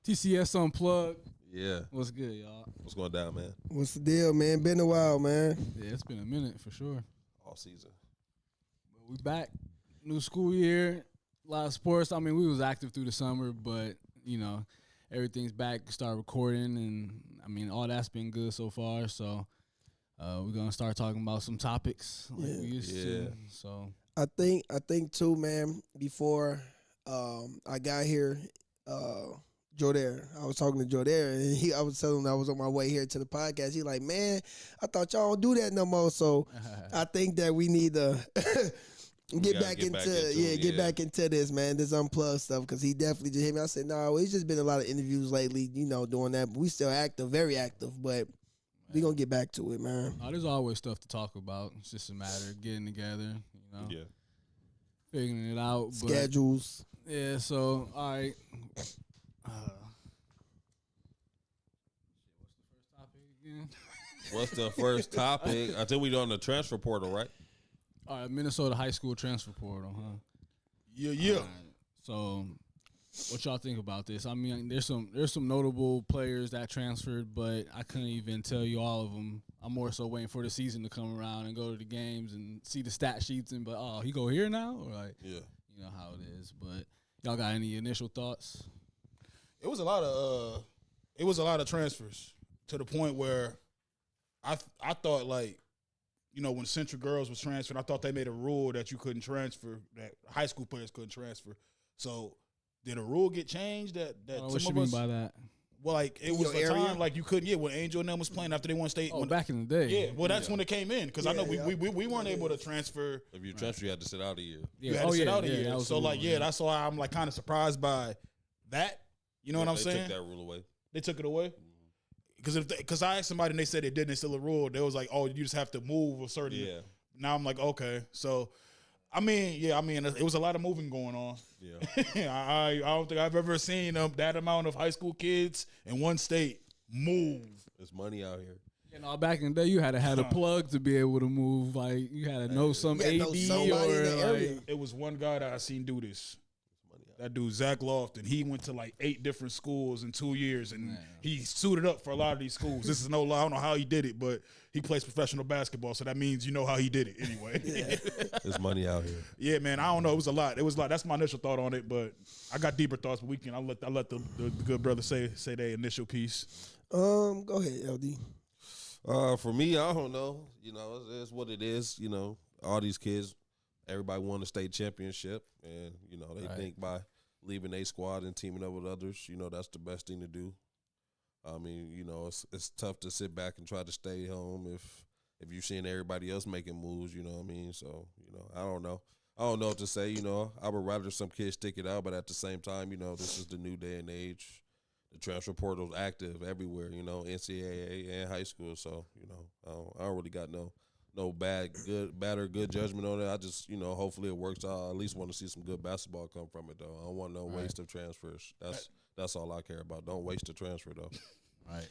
TCS Unplugged. Yeah. What's good, y'all? What's going down, man? What's the deal, man? Been a while, man. Yeah, it's been a minute for sure. All season. But we back. New school year. A lot of sports. I mean, we was active through the summer, but, you know, everything's back. Start recording, and, I mean, all that's been good so far. So we're going to start talking about some topics like we used to. So I think too, man, before I got here, Jordan, I was talking to Jordan, and I was telling him I was on my way here to the podcast. He like, man, I thought y'all don't do that no more. So I think that we need to get back into this, man, this unplugged stuff, because he definitely just hit me. I said, no, it's just been a lot of interviews lately, you know, doing that. But we still active, very active, but we gonna get back to it, man. there's always stuff to talk about. It's just a matter of getting together, you know, figuring it out. Schedules. Yeah, so, all right. What's the first topic again? What's the first topic? I think we on the transfer portal, right? All right, Minnesota high school transfer portal, huh? Yeah. Right, so, what y'all think about this? I mean, there's some notable players that transferred, but I couldn't even tell you all of them. I'm more so waiting for the season to come around and go to the games and see the stat sheets and he go here now, or like, you know how it is. But y'all got any initial thoughts? It was a lot of transfers, to the point where I thought, like, you know, when Central Girls was transferred, I thought they made a rule that you couldn't transfer, that high school players couldn't transfer. So did a rule get changed that What you mean by that? Well, like, it was a time like you couldn't. Yeah, when Angel and them was playing after they won state. Back in the day. Yeah, well, that's when it came in, because I know we weren't able to transfer. If you transfer, you had to sit out a year. You had to sit out a year. So like, that's why I'm like kind of surprised by that. You know what I'm saying? They took that rule away. They took it away. Because I asked somebody and they said it didn't. It's still a rule. They was like, oh, you just have to move a certain. Yeah. Now I'm like, okay, so. I mean, it was a lot of moving going on. Yeah, I don't think I've ever seen that amount of high school kids in one state move. There's money out here. You know, back in the day, you had to have a plug to be able to move. Like, you had to know some AD or like. It was one guy that I seen do this. That dude, Zach Lofton, he went to like 8 different schools in 2 years, and he suited up for a lot of these schools. This is no lie. I don't know how he did it, but he plays professional basketball, so that means you know how he did it anyway. There's money out here. Yeah, man. I don't know. It was a lot. That's my initial thought on it, but I got deeper thoughts. But I'll let the good brother say their initial piece. Go ahead, LD. For me, I don't know. You know, it's what it is. You know, all these kids. Everybody won a state championship, and, you know, they think by leaving a squad and teaming up with others, you know, that's the best thing to do. I mean, you know, it's tough to sit back and try to stay home if you're seeing everybody else making moves, you know what I mean? So, you know, I don't know. I don't know what to say, you know. I would rather some kids stick it out, but at the same time, you know, this is the new day and age. The transfer portal is active everywhere, you know, NCAA and high school. So, you know, I don't really got no bad or good judgment on it. I just, you know, hopefully it works out. I at least want to see some good basketball come from it, though. I don't want no waste of transfers. That's all I care about. Don't waste the transfer, though. Right.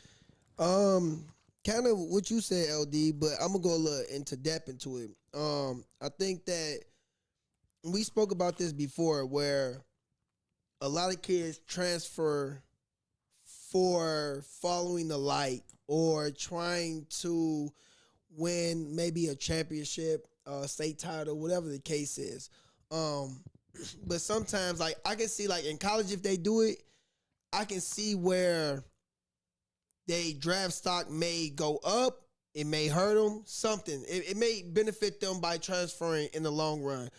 Kind of what you said, LD, but I'm gonna go a little into depth into it. I think that we spoke about this before, where a lot of kids transfer for following the light or trying to win maybe a championship, state title, whatever the case is. But sometimes, like, I can see, like, in college, if they do it, I can see where they draft stock may go up. It may hurt them, something. It may benefit them by transferring in the long run.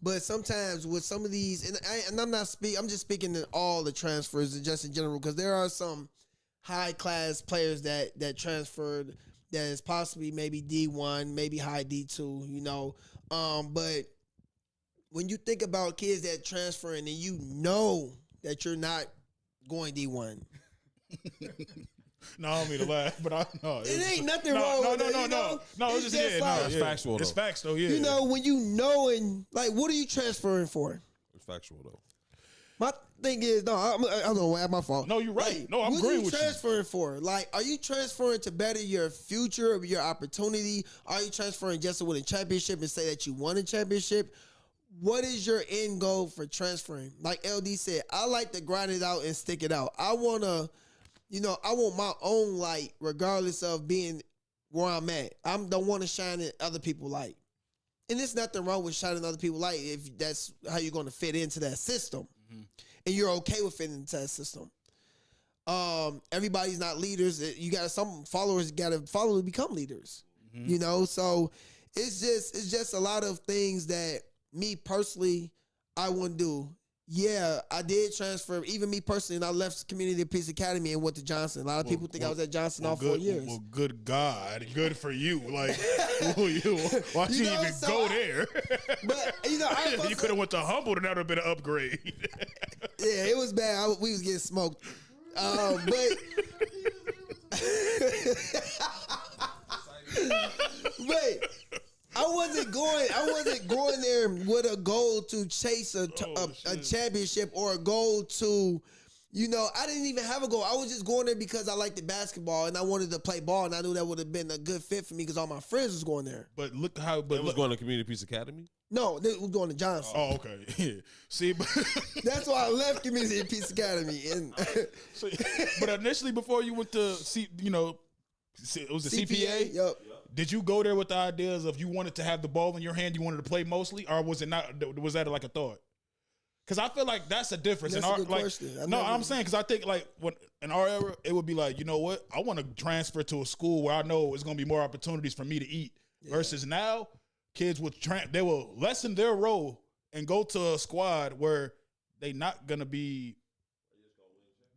But sometimes with some of these, and I'm just speaking to all the transfers just in general, because there are some high-class players that transferred that is possibly maybe D1, maybe high D2, you know. But when you think about kids that transfer and you know that you're not going D1. No, I don't mean to laugh, but I know. It ain't nothing wrong with it. No, it's just like, it's factual, though. It's facts, though, yeah. You know, when you know, and like, what are you transferring for? It's factual, though. My thing is, I don't know, that's my fault. No, you're right. Like, No, I'm agreeing with you. What are you transferring for? Like, are you transferring to better your future, your opportunity? Are you transferring just to win a championship and say that you won a championship? what is your end goal for transferring? Like LD said, I like to grind it out and stick it out. I want my own light regardless of being where I'm at. I don't want to shine in other people's light. And there's nothing wrong with shining other people's light if that's how you're going to fit into that system. Mm-hmm. And you're okay with fitting into that system. Everybody's not leaders. You got some followers got to follow to become leaders. Mm-hmm. So it's just a lot of things that me personally I wouldn't do. Yeah, I did transfer. Even me personally, and I left Community Peace Academy and went to Johnson. A lot of people think I was at Johnson all 4 years. Well, good God, good for you. Like, why'd you even go there? But you could have went to Humboldt, and that would have been an upgrade. Yeah, it was bad. We was getting smoked. But I wasn't going there with a goal to chase a championship or a goal to, I didn't even have a goal. I was just going there because I liked the basketball and I wanted to play ball, and I knew that would have been a good fit for me because all my friends was going there. But look how, it was going to Community Peace Academy. No, they was going to Johnson. Oh, okay. Yeah. See, but that's why I left Community Peace Academy. And but initially, before you went to it was the CPA. Yep. Did you go there with the ideas of you wanted to have the ball in your hand, you wanted to play mostly, or was it not? Was that like a thought? Because I feel like that's a difference. That's a good question. I'm saying because I think like when in our era, it would be like, you know what, I want to transfer to a school where I know it's going to be more opportunities for me to eat. Yeah. Versus now, kids would they will lessen their role and go to a squad where they not going to be.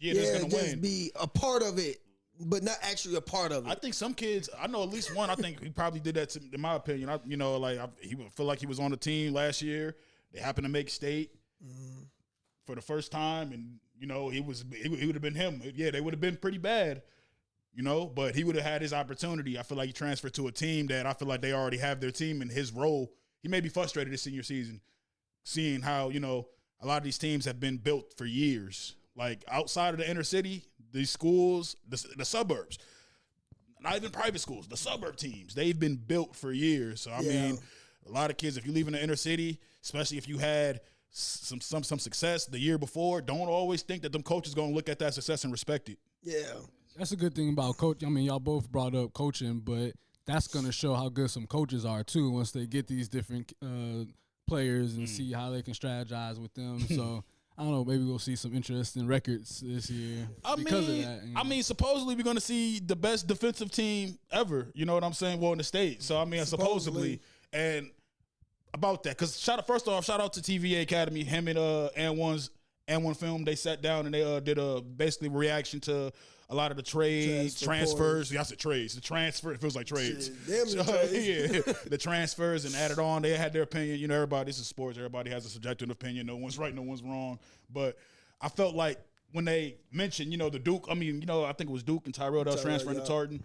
Just be a part of it. But not actually a part of it. I think some kids, I know at least one, I think he probably did that in my opinion. He would feel like he was on the team last year. They happened to make state for the first time. And, he would have been him. Yeah, they would have been pretty bad, but he would have had his opportunity. I feel like he transferred to a team that I feel like they already have their team in his role. He may be frustrated this senior season, seeing how, a lot of these teams have been built for years. Like outside of the inner city, these schools, the suburbs, not even private schools, the suburb teams, they've been built for years. So, I mean, a lot of kids, if you live in the inner city, especially if you had some success the year before, don't always think that them coaches going to look at that success and respect it. Yeah. That's a good thing about coach. I mean, y'all both brought up coaching, but that's going to show how good some coaches are, too, once they get these different players and see how they can strategize with them. So, I don't know, maybe we'll see some interesting records this year because of that. I mean, supposedly we're going to see the best defensive team ever, you know what I'm saying? Well, in the state. So, I mean, supposedly. And about that, because first off, shout out to TVA Academy, him and And1 Film, they sat down and they did a basically reaction to a lot of the transfers. Yeah, I said trades. The transfer, it feels like trades. The transfers and added on. They had their opinion. Everybody, this is sports. Everybody has a subjective opinion. No one's right, no one's wrong. But I felt like when they mentioned, the Duke, I think it was Duke and Tyrell that was transferring to Tartan.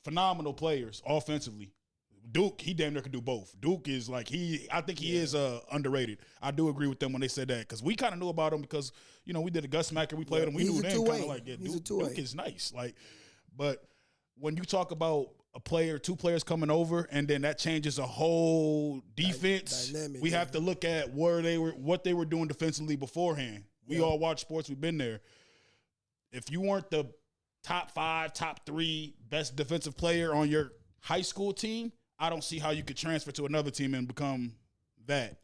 Phenomenal players offensively. Duke, he damn near can do both. Duke is like I think he is underrated. I do agree with them when they said that because we kind of knew about him because we did a Gus Macker, we played him, we knew then kind of like Duke is nice. But when you talk about two players coming over, and then that changes a whole defense. Dynamic, we have to look at what they were doing defensively beforehand. We all watch sports. We've been there. If you weren't the top 5, top 3 best defensive player on your high school team, I don't see how you could transfer to another team and become that,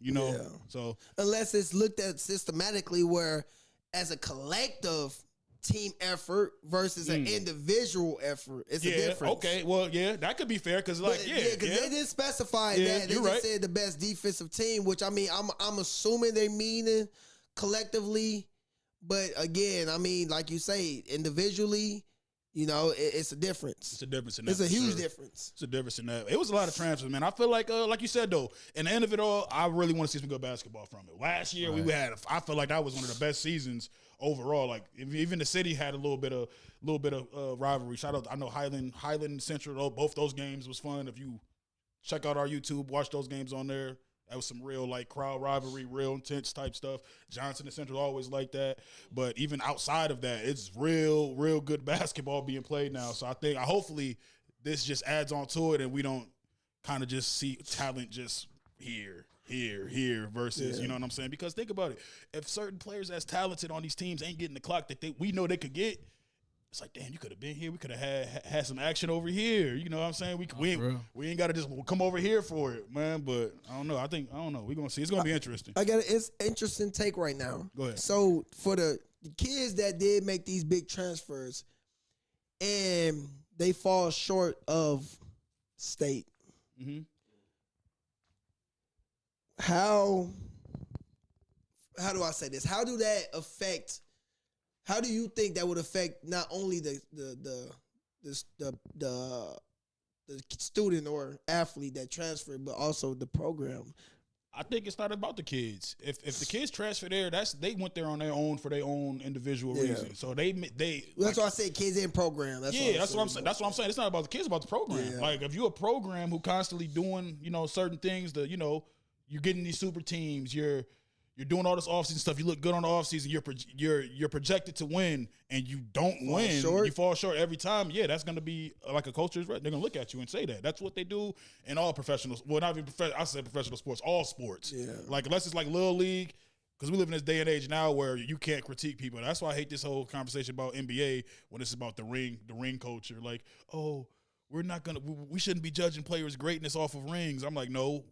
So unless it's looked at systematically where as a collective team effort versus an individual effort, it's a difference. Okay, well, that could be fair because because they didn't specify that. They just said the best defensive team, which I mean, I'm assuming they mean collectively, but again, I mean, like you say, individually. It's a difference. It's a difference in that. It's a huge difference. It's a difference in that. It was a lot of transfers, man. I feel like you said, though, in the end of it all, I really want to see some good basketball from it. Last year, I feel like that was one of the best seasons overall. Like, even the city had a little bit of rivalry. Shout out, I know Highland Central, both those games was fun. If you check out our YouTube, watch those games on there. That was some real crowd rivalry, real intense type stuff. Johnson and Central always like that. But even outside of that, it's real good basketball being played now. So I think hopefully this just adds on to it and we don't kind of just see talent just here here versus, you know what I'm saying? Because think about it. If certain players that's talented on these teams ain't getting the clock that we know they could get, it's like, damn, you could have been here. We could have had some action over here. You know what I'm saying? We ain't got to just come over here for it, man. But I don't know. I don't know. We're going to see. It's going to be interesting. It's interesting take right now. Go ahead. So for the kids that did make these big transfers and they fall short of state, how do I say this? How do you think that would affect not only the student or athlete that transferred, but also the program? I think it's not about the kids. If the kids transfer there, they went there on their own for their own individual reason. So they that's why I said kids in program. That's what I'm saying. That's what I'm saying. It's not about the kids, it's about the program. Yeah. Like if you're a program who constantly doing certain things, you're getting these super teams, you're doing all this offseason stuff. You look good on the offseason. You're projected to win, and you don't win. You fall short every time. Yeah, that's going to be like a culture. They're going to look at you and say that. That's what they do in all professionals. Well, not even I said professional sports. All sports. Yeah. Like unless it's like Little League, because we live in this day and age now where you can't critique people. That's why I hate this whole conversation about NBA when it's about the ring culture. Like, oh, we shouldn't be judging players' greatness off of rings. I'm like, no,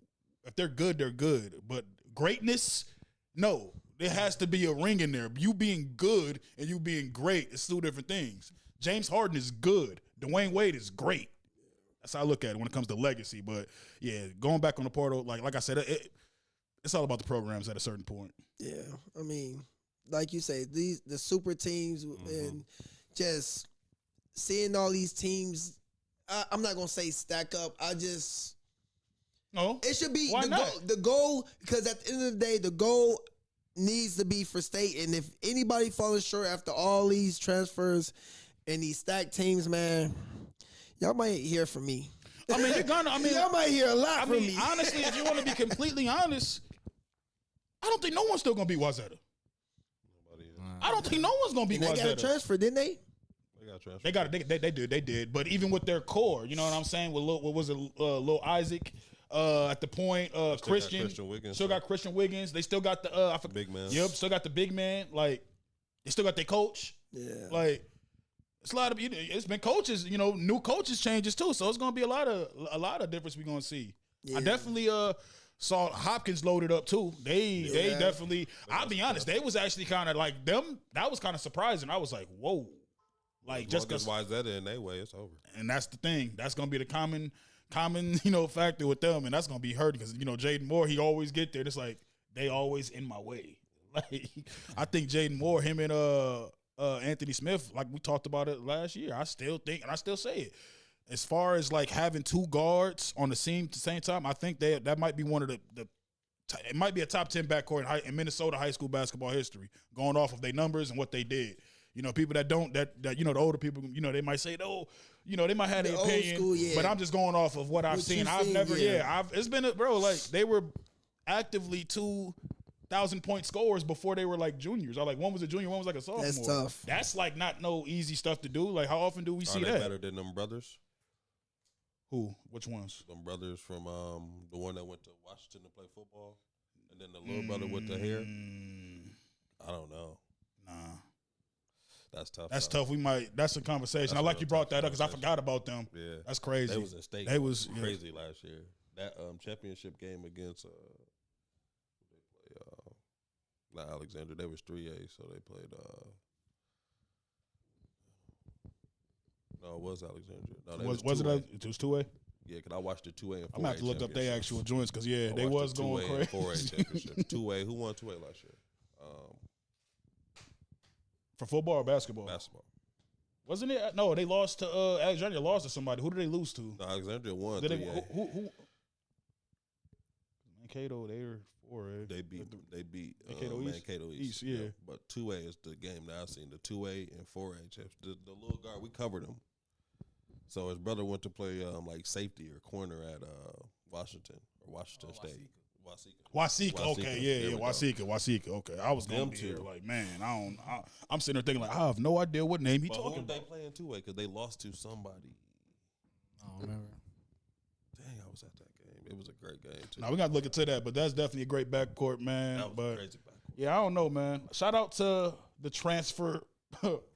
if they're good, they're good. But greatness. No, there has to be a ring in there. You being good and you being great is two different things. James Harden is good. Dwayne Wade is great. That's how I look at it when it comes to legacy. But, yeah, going back on the portal, like I said, it's all about the programs at a certain point. Yeah, I mean, like you say, the super teams and just seeing all these teams, I'm not going to say stack up. No, it should be the goal, because at the end of the day, the goal needs to be for state. And if anybody falling short after all these transfers and these stacked teams, man, y'all might hear from me. I mean, y'all might hear a lot from me. Honestly, if you want to be completely honest, I don't think no one's still gonna beat Wazetta. I don't think no one's gonna beat Wazetta. They got a transfer, didn't they? They got it. They did. But even with their core, you know what I'm saying? With what was it, Lil Isaac? At the point, Christian Wiggins, still got Christian Wiggins. They still got the big man. Yep, still got the big man. Like they still got their coach. Yeah, like it's a lot of it's been coaches. New coaches changes too. So it's gonna be a lot of difference we're gonna see. Yeah. I definitely saw Hopkins loaded up too. They definitely. I'll be honest. They was actually kind of like them. That was kind of surprising. I was like, whoa. Like just because why is that in their way? It's over. And that's the thing. That's gonna be the common factor with them, and that's gonna be hurt because Jaden Moore, he always get there. It's like they always in my way. Like I think Jaden Moore, him and Anthony Smith, like we talked about it last year. I still think, and I still say it, as far as like having two guards on the team at the same time, I think that might be one of the it might be a top 10 backcourt in Minnesota high school basketball history, going off of their numbers and what they did. People that don't the older people, they might say, oh, they might have their opinion, school, but I'm just going off of what I've seen. It's been like they were actively 2,000-point scorers before they were like juniors. Or like one was a junior, one was like a sophomore. That's tough. That's like not no easy stuff to do. Like how often do we see that? Better than them brothers? Who? Which ones? Them brothers from the one that went to Washington to play football, and then the little brother with the hair. I don't know. Nah. That's tough. That's tough. That's a conversation. I like you brought that up because I forgot about them. Yeah. That's crazy. They was in state. They was crazy last year. That championship game against not Alexander. They was 3A, so they played no, it was Alexandria. No, was it? It was 2A? Yeah, because I watched the 2A and 4A. I'm going to have to look up their actual joints because, they was going crazy. 4A championship. 2A. Who won 2A last year? For football or basketball? Basketball. Wasn't it? No, they lost to Alexandria. Lost to somebody. Who did they lose to? No, Alexandria won. Who? Mankato. They were 4A. They beat Mankato East. Yeah. But 2A is the game that I've seen. The 2A and 4A champs. The little guard, we covered him. So his brother went to play like safety or corner at Washington State. Wasika, okay, yeah, Wasika, okay. I was going to be here like, man, I'm sitting there thinking like, I have no idea what name he talking about. They playing 2A because they lost to somebody. I don't remember. Dang, I was at that game. It was a great game too. Now we got to look into that, but that's definitely a great backcourt, man. That was but a crazy backcourt. yeah, I don't know, man. Shout out to the transfer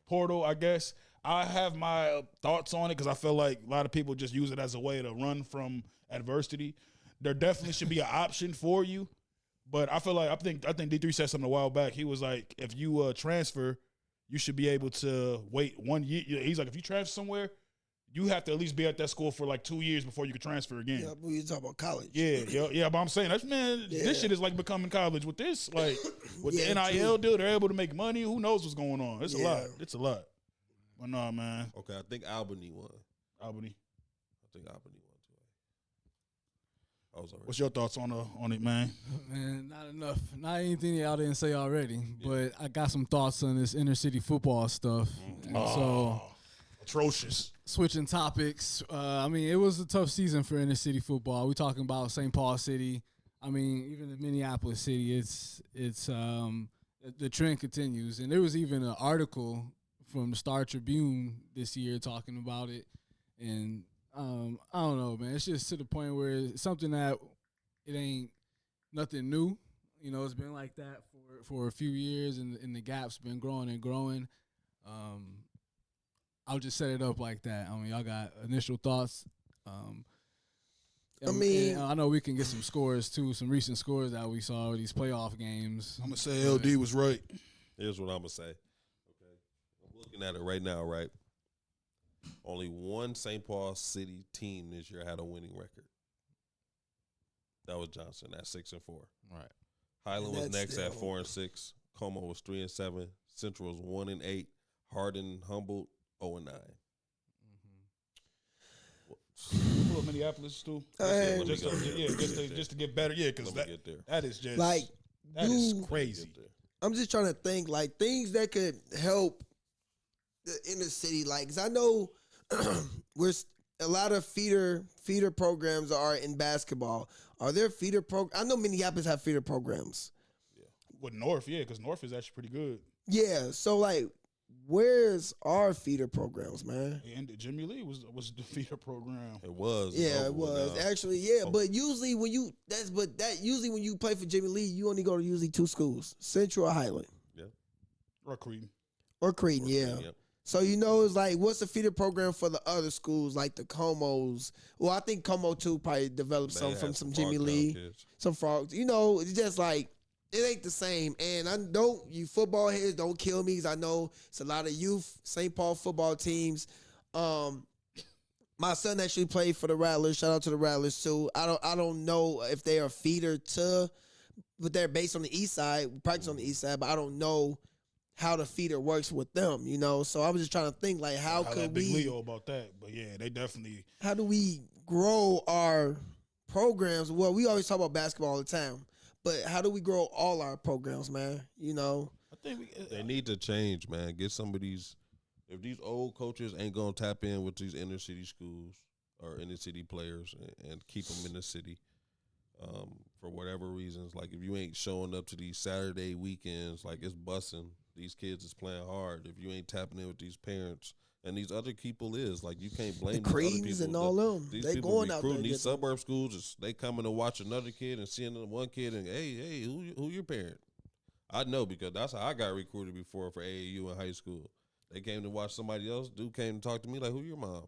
portal, I guess. I have my thoughts on it because I feel like a lot of people just use it as a way to run from adversity. There definitely should be an option for you, but I think D3 said something a while back. He was like, if you transfer, you should be able to wait 1 year. He's like, if you transfer somewhere, you have to at least be at that school for like 2 years before you can transfer again. Yeah, but you talking about college. Yeah. But I'm saying this shit is like becoming college with this, like with the NIL deal. They're able to make money. Who knows what's going on? It's a lot. It's a lot. But no, man. Okay, I think Albany won. I think Albany won too. I was already. What's your thoughts on it, man? Man, not enough. Not anything y'all didn't say already. But I got some thoughts on this inner city football stuff. So atrocious. Switching topics. I mean, it was a tough season for inner city football. We talking about St. Paul City. I mean, even in Minneapolis City, it's the trend continues. And there was even an article from the Star Tribune this year talking about it. And I don't know, man. It's just to the point where it's something that it ain't nothing new. You know, it's been like that for a few years, and the gap's been growing and growing. I'll just set it up like that. I mean, y'all got initial thoughts. I know we can get some scores too, some recent scores that we saw these playoff games. I'm gonna say LD was right. Here's what I'm gonna say. Okay, I'm looking at it right now. Right, only one St. Paul City team this year had a winning record. That was Johnson at 6-4. Right. Highland was next at 4-6. Como was 3-7. Central was 1-8. Hardin, Humboldt 0-9. Pull up Minneapolis too. Just to get better. Yeah, because that is just like that is crazy. I'm just trying to think like things that could help the inner city. Like, 'cause I know we're a lot of feeder programs are in basketball. Are there feeder programs? I know Minneapolis have feeder programs. Yeah, with North, because North is actually pretty good. Yeah, so like, where's our feeder programs, man? And Jimmy Lee was the feeder program. It was. Yeah, it was actually. Yeah, but usually when you usually when you play for Jimmy Lee, you only go to usually two schools: Central or Highland. Yeah. Or Creedon. Yeah. Yep. So it's like, what's the feeder program for the other schools, like the Comos? Well, I think Como too probably developed some from some Jimmy Lee, some frogs. It's just like it ain't the same. And I know you football heads don't kill me, because I know it's a lot of youth St. Paul football teams. My son actually played for the Rattlers. Shout out to the Rattlers too. I don't know if they are feeder to, but they're based on the east side, practice on the east side. But I don't know how the feeder works with them, So I was just trying to think, like, how could we Leo about that? But yeah, they definitely. How do we grow our programs? Well, we always talk about basketball all the time, but how do we grow all our programs, man? I think they need to change, man. Get some of these. If these old coaches ain't gonna tap in with these inner city schools or inner city players and keep them in the city, for whatever reasons, like if you ain't showing up to these Saturday weekends, like it's busting. These kids is playing hard. If you ain't tapping in with these parents and these other people, like you can't blame the Creedons and all them. They going out there. These suburb schools, they coming to watch another kid and seeing one kid and hey, who your parent? I know, because that's how I got recruited before for AAU in high school. They came to watch somebody else. Dude came to talk to me like, who your mom?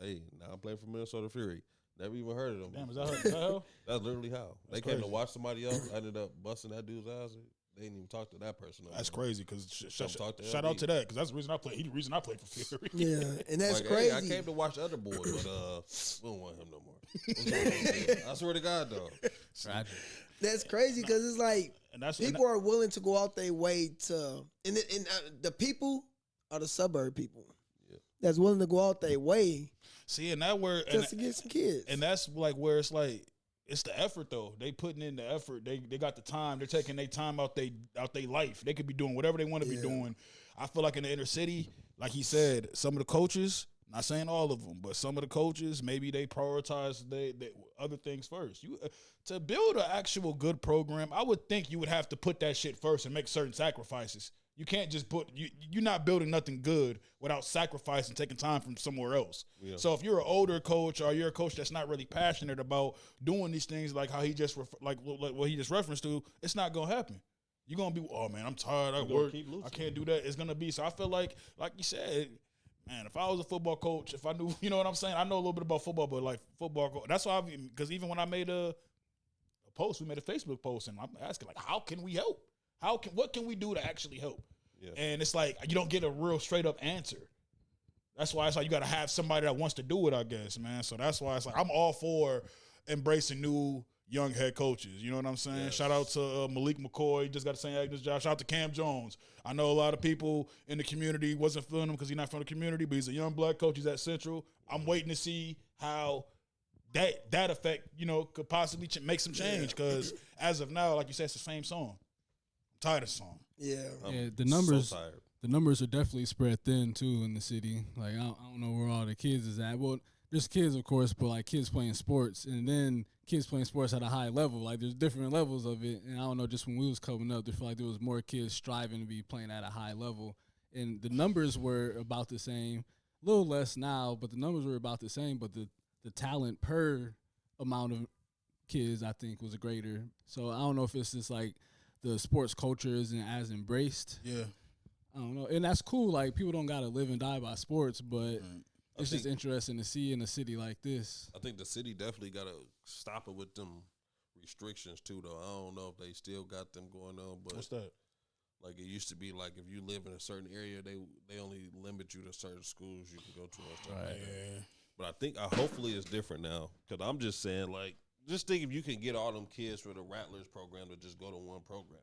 Hey, now I'm playing for Minnesota Fury. Never even heard of them. Damn, is that how? That's literally how. They came to watch somebody else. I ended up busting that dude's ass. They didn't even talk to that person. That's crazy, because shout out to that, because that's the reason I play. He's the reason I played for Fury. Yeah, and that's like, crazy. Hey, I came to watch the other boys, but we don't want him no more. I swear to God, dog. That's crazy, because it's like people are willing to go out their way to, and the people are the suburb people. Yeah. That's willing to go out their way. See, and that where just to get some kids, and that's like where it's like. It's the effort, though. They putting in the effort. They got the time. They're taking their time out they life. They could be doing whatever they want to be doing. I feel like in the inner city, like he said, some of the coaches, not saying all of them, but some of the coaches, maybe they prioritize they other things first. To build an actual good program, I would think you would have to put that shit first and make certain sacrifices. You can't just you're not building nothing good without sacrificing, taking time from somewhere else. Yeah. So if you're an older coach or you're a coach that's not really passionate about doing these things, like how he just like what he just referenced to, it's not gonna happen. You're gonna be, oh man, I'm tired. I work. I can't do that. It's gonna be. So I feel like you said, man, if I was a football coach, if I knew, you know what I'm saying? I know a little bit about football, but like football, that's why because even when I made a post, we made a Facebook post, and I'm asking like, how can we help? What can we do to actually help? Yeah. And it's like you don't get a real straight up answer. That's why it's like you got to have somebody that wants to do it, I guess, man. So that's why it's like I'm all for embracing new young head coaches. You know what I'm saying? Yes. Shout out to Malik McCoy. Just got the same Agnes job. Shout out to Cam Jones. I know a lot of people in the community wasn't feeling him because he's not from the community, but he's a young black coach. He's at Central. I'm waiting to see how that effect, could possibly make some change because as of now, like you said, it's the same song. I'm tired of the song. Yeah. The numbers. So the numbers are definitely spread thin too in the city. Like I don't know where all the kids is at. Well, there's kids of course, but like kids playing sports, and then kids playing sports at a high level. Like there's different levels of it, and I don't know. Just when we was coming up, I feel like there was more kids striving to be playing at a high level, and the numbers were about the same. A little less now, but the numbers were about the same. But the talent per amount of kids, I think, was greater. So I don't know if it's just like the sports culture isn't as embraced. Yeah. I don't know. And that's cool. Like, people don't got to live and die by sports, but it's just interesting to see in a city like this. I think the city definitely got to stop it with them restrictions, too, though. I don't know if they still got them going on. But what's that? Like, it used to be like if you live in a certain area, they only limit you to certain schools you can go to and stuff like that. But I think hopefully it's different now because I'm just saying, like, just think if you can get all them kids for the Rattlers program to just go to one program.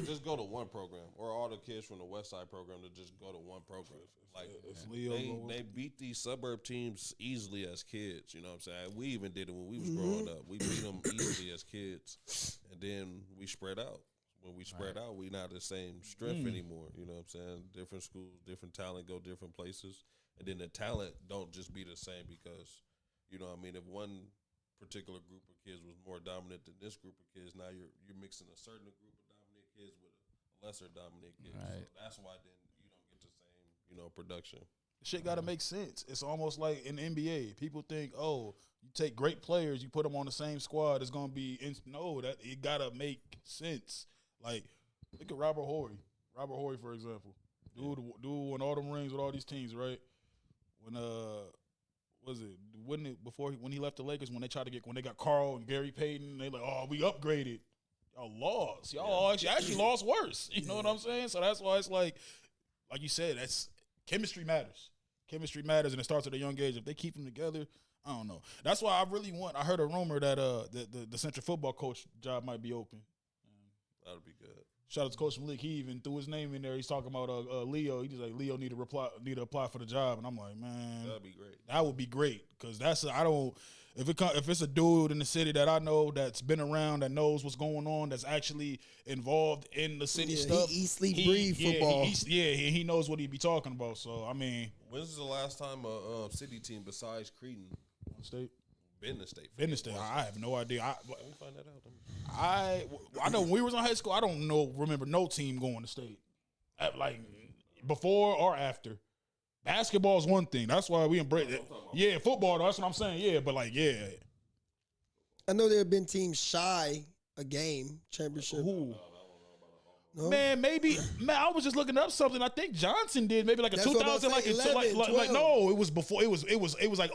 Just go to one program. Or all the kids from the West Side program to just go to one program. Like, they beat these suburb teams easily as kids. You know what I'm saying? We even did it when we was growing up. We beat them easily as kids. And then we spread out. When we spread out, we not the same strength anymore. You know what I'm saying? Different schools, different talent, go different places. And then the talent don't just be the same because, you know what I mean, if one particular group of kids was more dominant than this group of kids, now you're mixing a certain group of dominant kids with a lesser dominant kids. Right. So that's why then you don't get the same, production. Shit got to make sense. It's almost like in the NBA. People think, oh, you take great players, you put them on the same squad, it's going to be no, that it got to make sense. Like, look at Robert Horry. Robert Horry, for example. Dude won all them rings with all these teams, right? When when he left the Lakers, when they got Carl and Gary Payton, they like, oh, we upgraded. Y'all lost. Y'all actually lost worse. You know what I'm saying? So that's why it's like you said, that's chemistry matters. Chemistry matters, and it starts at a young age. If they keep them together, I don't know. That's why I heard a rumor that the Central football coach job might be open. That'd be good. Shout out to Coach Malik. He even threw his name in there. He's talking about Leo. He's just like, Leo need to apply for the job, and I'm like, man, that'd be great. That would be great because if it's a dude in the city that I know that's been around, that knows what's going on, that's actually involved in the city stuff. He eat, sleep, breathe football. He knows what he be talking about. So I mean, when's the last time a city team besides Creedon State? Been the state. I have no idea. Let me find that out. I know when we was in high school, I don't remember no team going to state. Like before or after. Basketball is one thing. That's why we embrace it. Yeah, football, that's what I'm saying. Yeah, but like, yeah. I know there have been teams shy a game, championship. Who? No? Man, I was just looking up something. I think Johnson did maybe like a 2000, no, it was before. It was like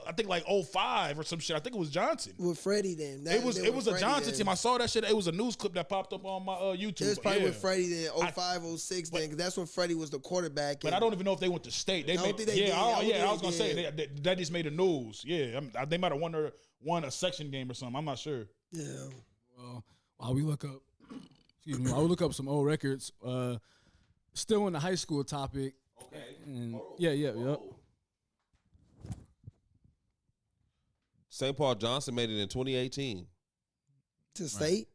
I think like 05 or some shit. I think it was Johnson with Freddie. Then it was a Johnson team. I saw that shit. It was a news clip that popped up on my YouTube. It was probably with Freddie then 05, 06 then, because that's when Freddie was the quarterback. But I don't even know if they went to state. I was gonna say that just made the news. Yeah, they might have won a section game or something. I'm not sure. Yeah. Well, while we look up. Excuse me. I would look up some old records. Still in the high school topic. Okay. And yep. St. Paul Johnson made it in 2018. To state?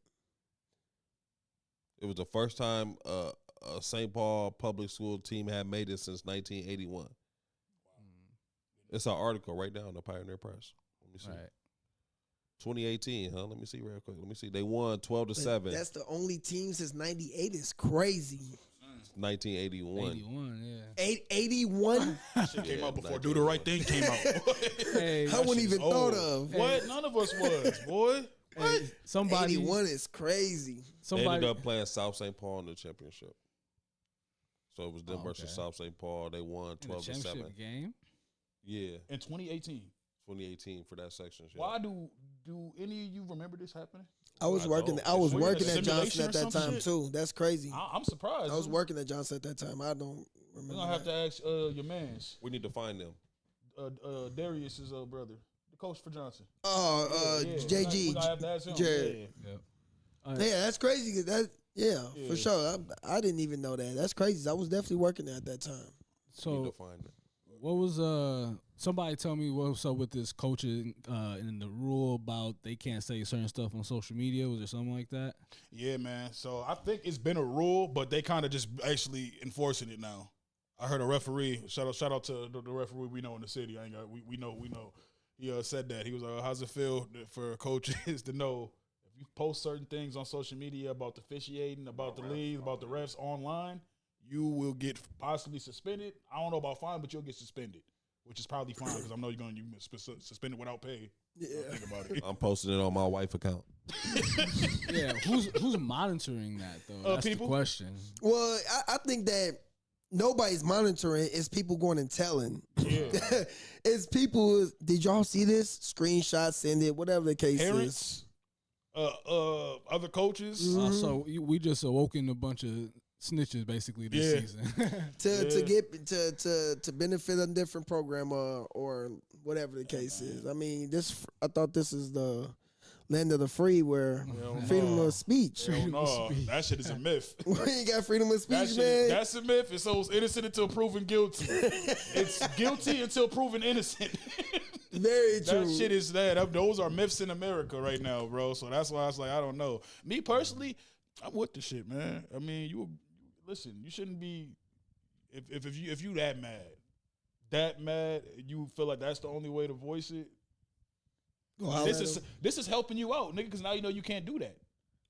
It was the first time a St. Paul public school team had made it since 1981. Wow. It's an article right now in the Pioneer Press. Let me see. Right. 2018, huh? Let me see real quick. Let me see. They won 12-7. That's the only team since '98. Is crazy. 1981. 81, yeah. 81. Shit came out before Do the Right Thing came out. Hey, I wouldn't even thought of. What? None of us was, boy. hey, somebody 81 is crazy. They ended somebody up playing South St. Paul in the championship. So it was them versus okay. South St. Paul. They won in the 12-7. championship game. Yeah, In 2018. 2018 for that section. Yeah. Why do any of you remember this happening? I was working. I was Were you working in a at Johnson simulation at or that some time shit? too. That's crazy. I'm surprised. I was working at Johnson at that time. I don't remember. We're gonna have to ask your man's We need to find them. Darius's brother, the coach for Johnson. JG. We're gonna have to ask him. Jared. Yeah. Yeah, that's crazy. 'Cause for sure. I didn't even know that. That's crazy. I was definitely working there at that time. We need So to find them. what was somebody tell me what's up with this coaching and the rule about they can't say certain stuff on social media? Was there something like that? Yeah, man. So I think it's been a rule, but they kind of just actually enforcing it now. I heard a referee. Shout out to the referee we know in the city. I ain't got we know. He said that he was like, "How's it feel for coaches to know if you post certain things on social media about the officiating, about the league, about the refs online, you will get possibly suspended. I don't know about fine, but you'll get suspended, which is probably fine because I know you're going to get suspended without pay. Yeah. Think about it. I'm posting it on my wife account. Yeah, who's monitoring that though? That's people. the question. Well, I think that nobody's monitoring. It's people going and telling. Yeah. It's people. Did y'all see this? Screenshots, send it. Whatever the case is. Parents, other coaches. So we just awoken a bunch of snitches basically this season. To get to benefit a different program or whatever the case is. I mean, I thought this is the land of the free where freedom of speech. Hell no, that shit is a myth. We ain't got freedom of speech, man. That's a myth. It's so innocent until proven guilty. It's guilty until proven innocent. Very true. That shit is that. Those are myths in America right now, bro. So that's why I was like, I don't know. Me personally, I'm with the shit, man. I mean, listen. You shouldn't be if you that mad, you feel like that's the only way to voice it. This is helping you out, nigga, because now you know you can't do that.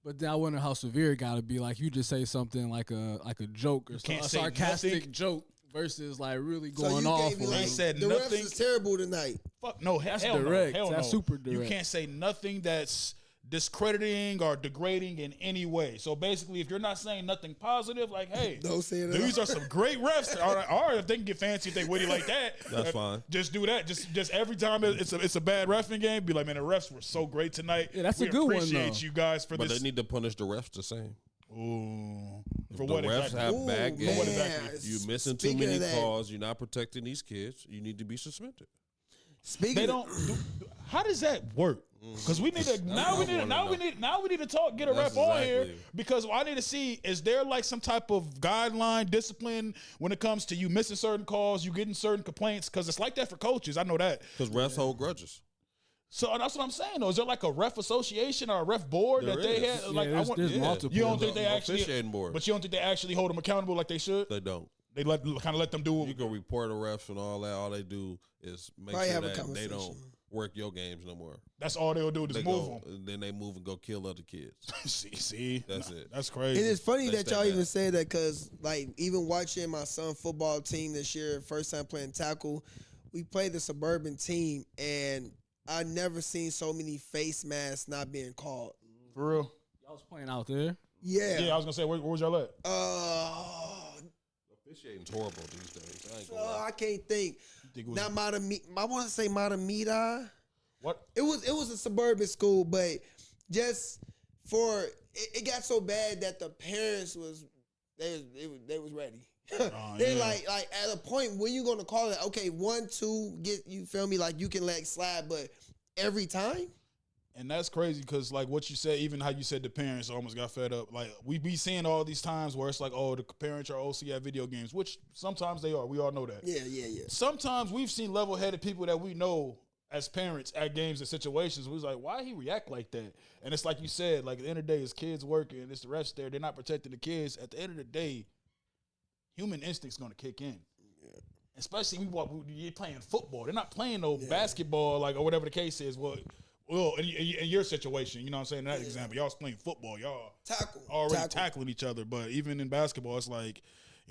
But then I wonder how severe it got to be. Like you just say something like a joke or a sarcastic joke versus like really going off. He said the nothing. refs is terrible tonight. Fuck no, That's hell direct. No, hell That's no. super direct. You can't say nothing that's discrediting or degrading in any way. So basically, if you're not saying nothing positive, like, hey, Don't say it. these are some great refs. Or if they can get fancy, if they witty like that, That's fine. Just do that. Just every time it's a bad reffing game, be like, man, the refs were so great tonight. Yeah, that's we a good one, appreciate though. you guys for But this. they need to punish the refs the same. Ooh. For The what refs exactly? have bad games. What exactly? You're missing too Speaking many of that- calls. You're not protecting these kids. You need to be suspended. Speaking They of- don't. How does that work? Because we need to now we need to talk. Get a That's rep on here exactly. because I need to see, is there like some type of guideline discipline when it comes to you missing certain calls, you getting certain complaints? Because it's like that for coaches. I know that. Because refs hold grudges. So that's what I'm saying. Though, is there like a ref association or a ref board There that they is. had? Like there's multiple. You don't think they The actually? officiating board. But you don't think they actually hold them accountable like they should? They don't. They let them do. You can report the refs and all that. All they do is make Probably sure have a that they conversation. don't work your games no more. That's all they'll do. Just They move go, and then they move and go kill other kids. them. see, That's it. That's crazy. It is funny They that stay y'all back. even say that because, like, even watching my son football team this year, first time playing tackle, we played the suburban team, and I never seen so many face masks not being called. For real. Y'all was playing out there. Yeah. Yeah, I was gonna say, where was y'all at? Officiating's horrible these days. I ain't gonna lie. I can't think. Think it was- Not I want to say Matamida. What? It was a suburban school, but just for it got so bad that the parents was ready. They yeah. like at a point when you gonna call it, okay, 1, 2, get you feel me, like you can let slide, but every time. And that's crazy because, like, what you said, even how you said the parents almost got fed up. Like, we be seeing all these times where it's like, oh, the parents are OC at video games, which sometimes they are. We all know that. Yeah. Sometimes we've seen level-headed people that we know as parents at games and situations. We was like, why he react like that? And it's like you said, like, at the end of the day, it's kids working, it's the refs there. They're not protecting the kids. At the end of the day, human instinct's going to kick in. Especially you're playing football. They're not playing no basketball, like, or whatever the case is. Well, Well, in your situation, you know what I'm saying? In that example, y'all was playing football. Y'all already tackling each other. But even in basketball, it's like,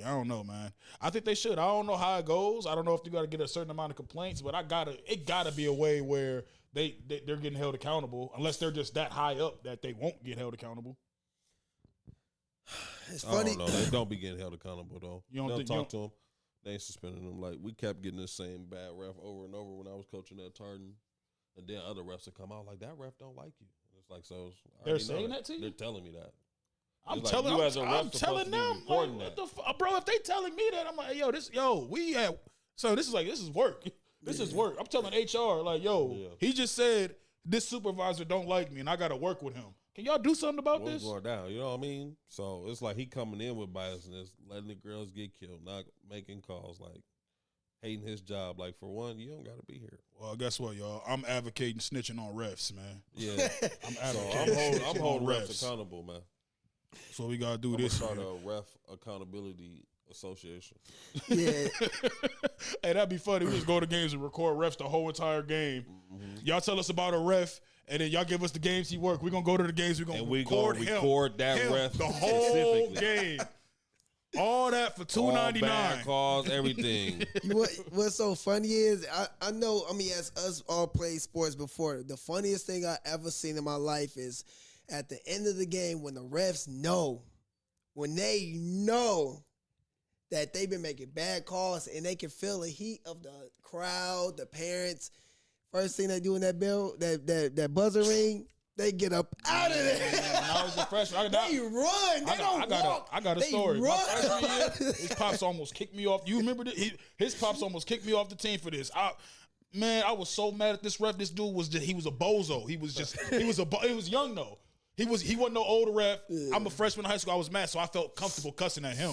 I don't know, man. I think they should. I don't know how it goes. I don't know if you got to get a certain amount of complaints, but it gotta be a way where they're getting held accountable, unless they're just that high up that they won't get held accountable. It's funny. I don't know. They don't be getting held accountable though. They'll talk to them. They ain't suspending them. Like we kept getting the same bad ref over and over when I was coaching at Tartan, and then other refs would come out like that ref don't like you. It's like so. They're saying that to you. They're telling me that. I'm like, telling them, like, bro. If they telling me that, I'm like, this is work. This is work. I'm telling HR, like, he just said this supervisor don't like me, and I got to work with him. Can y'all do something about What's this? going down? You know what I mean? So it's like he coming in with biasness, letting the girls get killed, not making calls, like hating his job. Like for one, you don't got to be here. Well, guess what, y'all? I'm advocating snitching on refs, man. Yeah, I'm holding refs accountable, man. So we gotta do I'm this. Start a ref accountability association. Yeah. Hey, that'd be funny. We just go to games and record refs the whole entire game. Mm-hmm. Y'all tell us about a ref, and then y'all give us the games he worked. We're gonna go to the games. We're gonna record that ref the whole game. All that for $2.99. Bad calls, everything. What's so funny is I know. I mean, as us all played sports before, the funniest thing I ever seen in my life is at the end of the game when the refs know, that they've been making bad calls and they can feel the heat of the crowd, the parents. First thing they do in that bell, that buzzer ring, they get up out of there. When I was a freshman, they run. They don't walk. I got a story. My freshman year, his pops almost kicked me off. You remember this? His pops almost kicked me off the team for this. I was so mad at this ref. This dude was he was a bozo. He was young though. He wasn't no older ref. Yeah. I'm a freshman in high school. I was mad, so I felt comfortable cussing at him.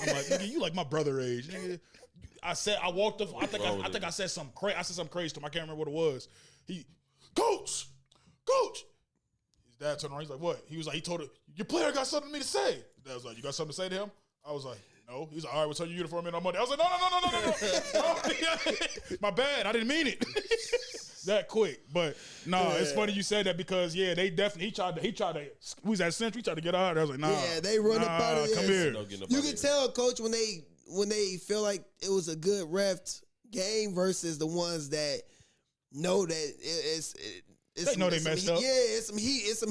I'm like, nigga, you like my brother age. Nigga. I walked up. I think I said something crazy. I said something crazy to him. I can't remember what it was. Coach. His dad turned around. He's like, what? He was like, he told her, your player got something to me to say. His dad was like, you got something to say to him? I was like, no. He's like, all right, we'll turn your uniform in on Monday. I was like, no. My bad. I didn't mean it. That quick, but it's funny you said that because they definitely he tried to we was at Century, he tried to get out. I was like, nah. Yeah, they run up out of there. Come here. You can tell, coach, when they feel like it was a good ref game versus the ones that know that it's they know they messed up. Yeah, it's some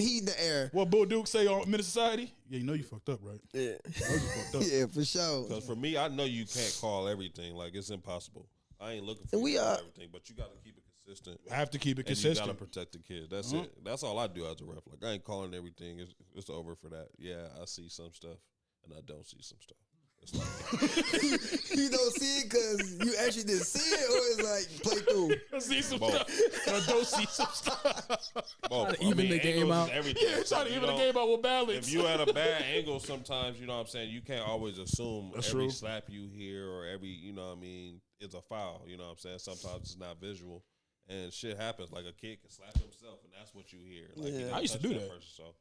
heat in the air. What Bull Duke say on Minute Society? Yeah, you know you fucked up, right? Yeah, you fucked up. Yeah, for sure. Because for me, I know you can't call everything. Like it's impossible. I ain't looking for everything, but you got to keep it consistent. I have to keep it and consistent. You got to protect the kids. That's it. That's all I do as a ref. Like I ain't calling everything. It's over for that. Yeah, I see some stuff, and I don't see some stuff. It's like you don't see it because you actually didn't see it, or it's like play through. I see some stuff. I don't see some stuff. Even the game out. Yeah, trying to even the game out with balance. If you at a bad angle, sometimes you know what I'm saying. You can't always assume every slap you hear or every is a foul. You know what I'm saying. Sometimes it's not visual, and shit happens. Like a kid can slap himself, and that's what you hear. Like, I used to do that. Person, so.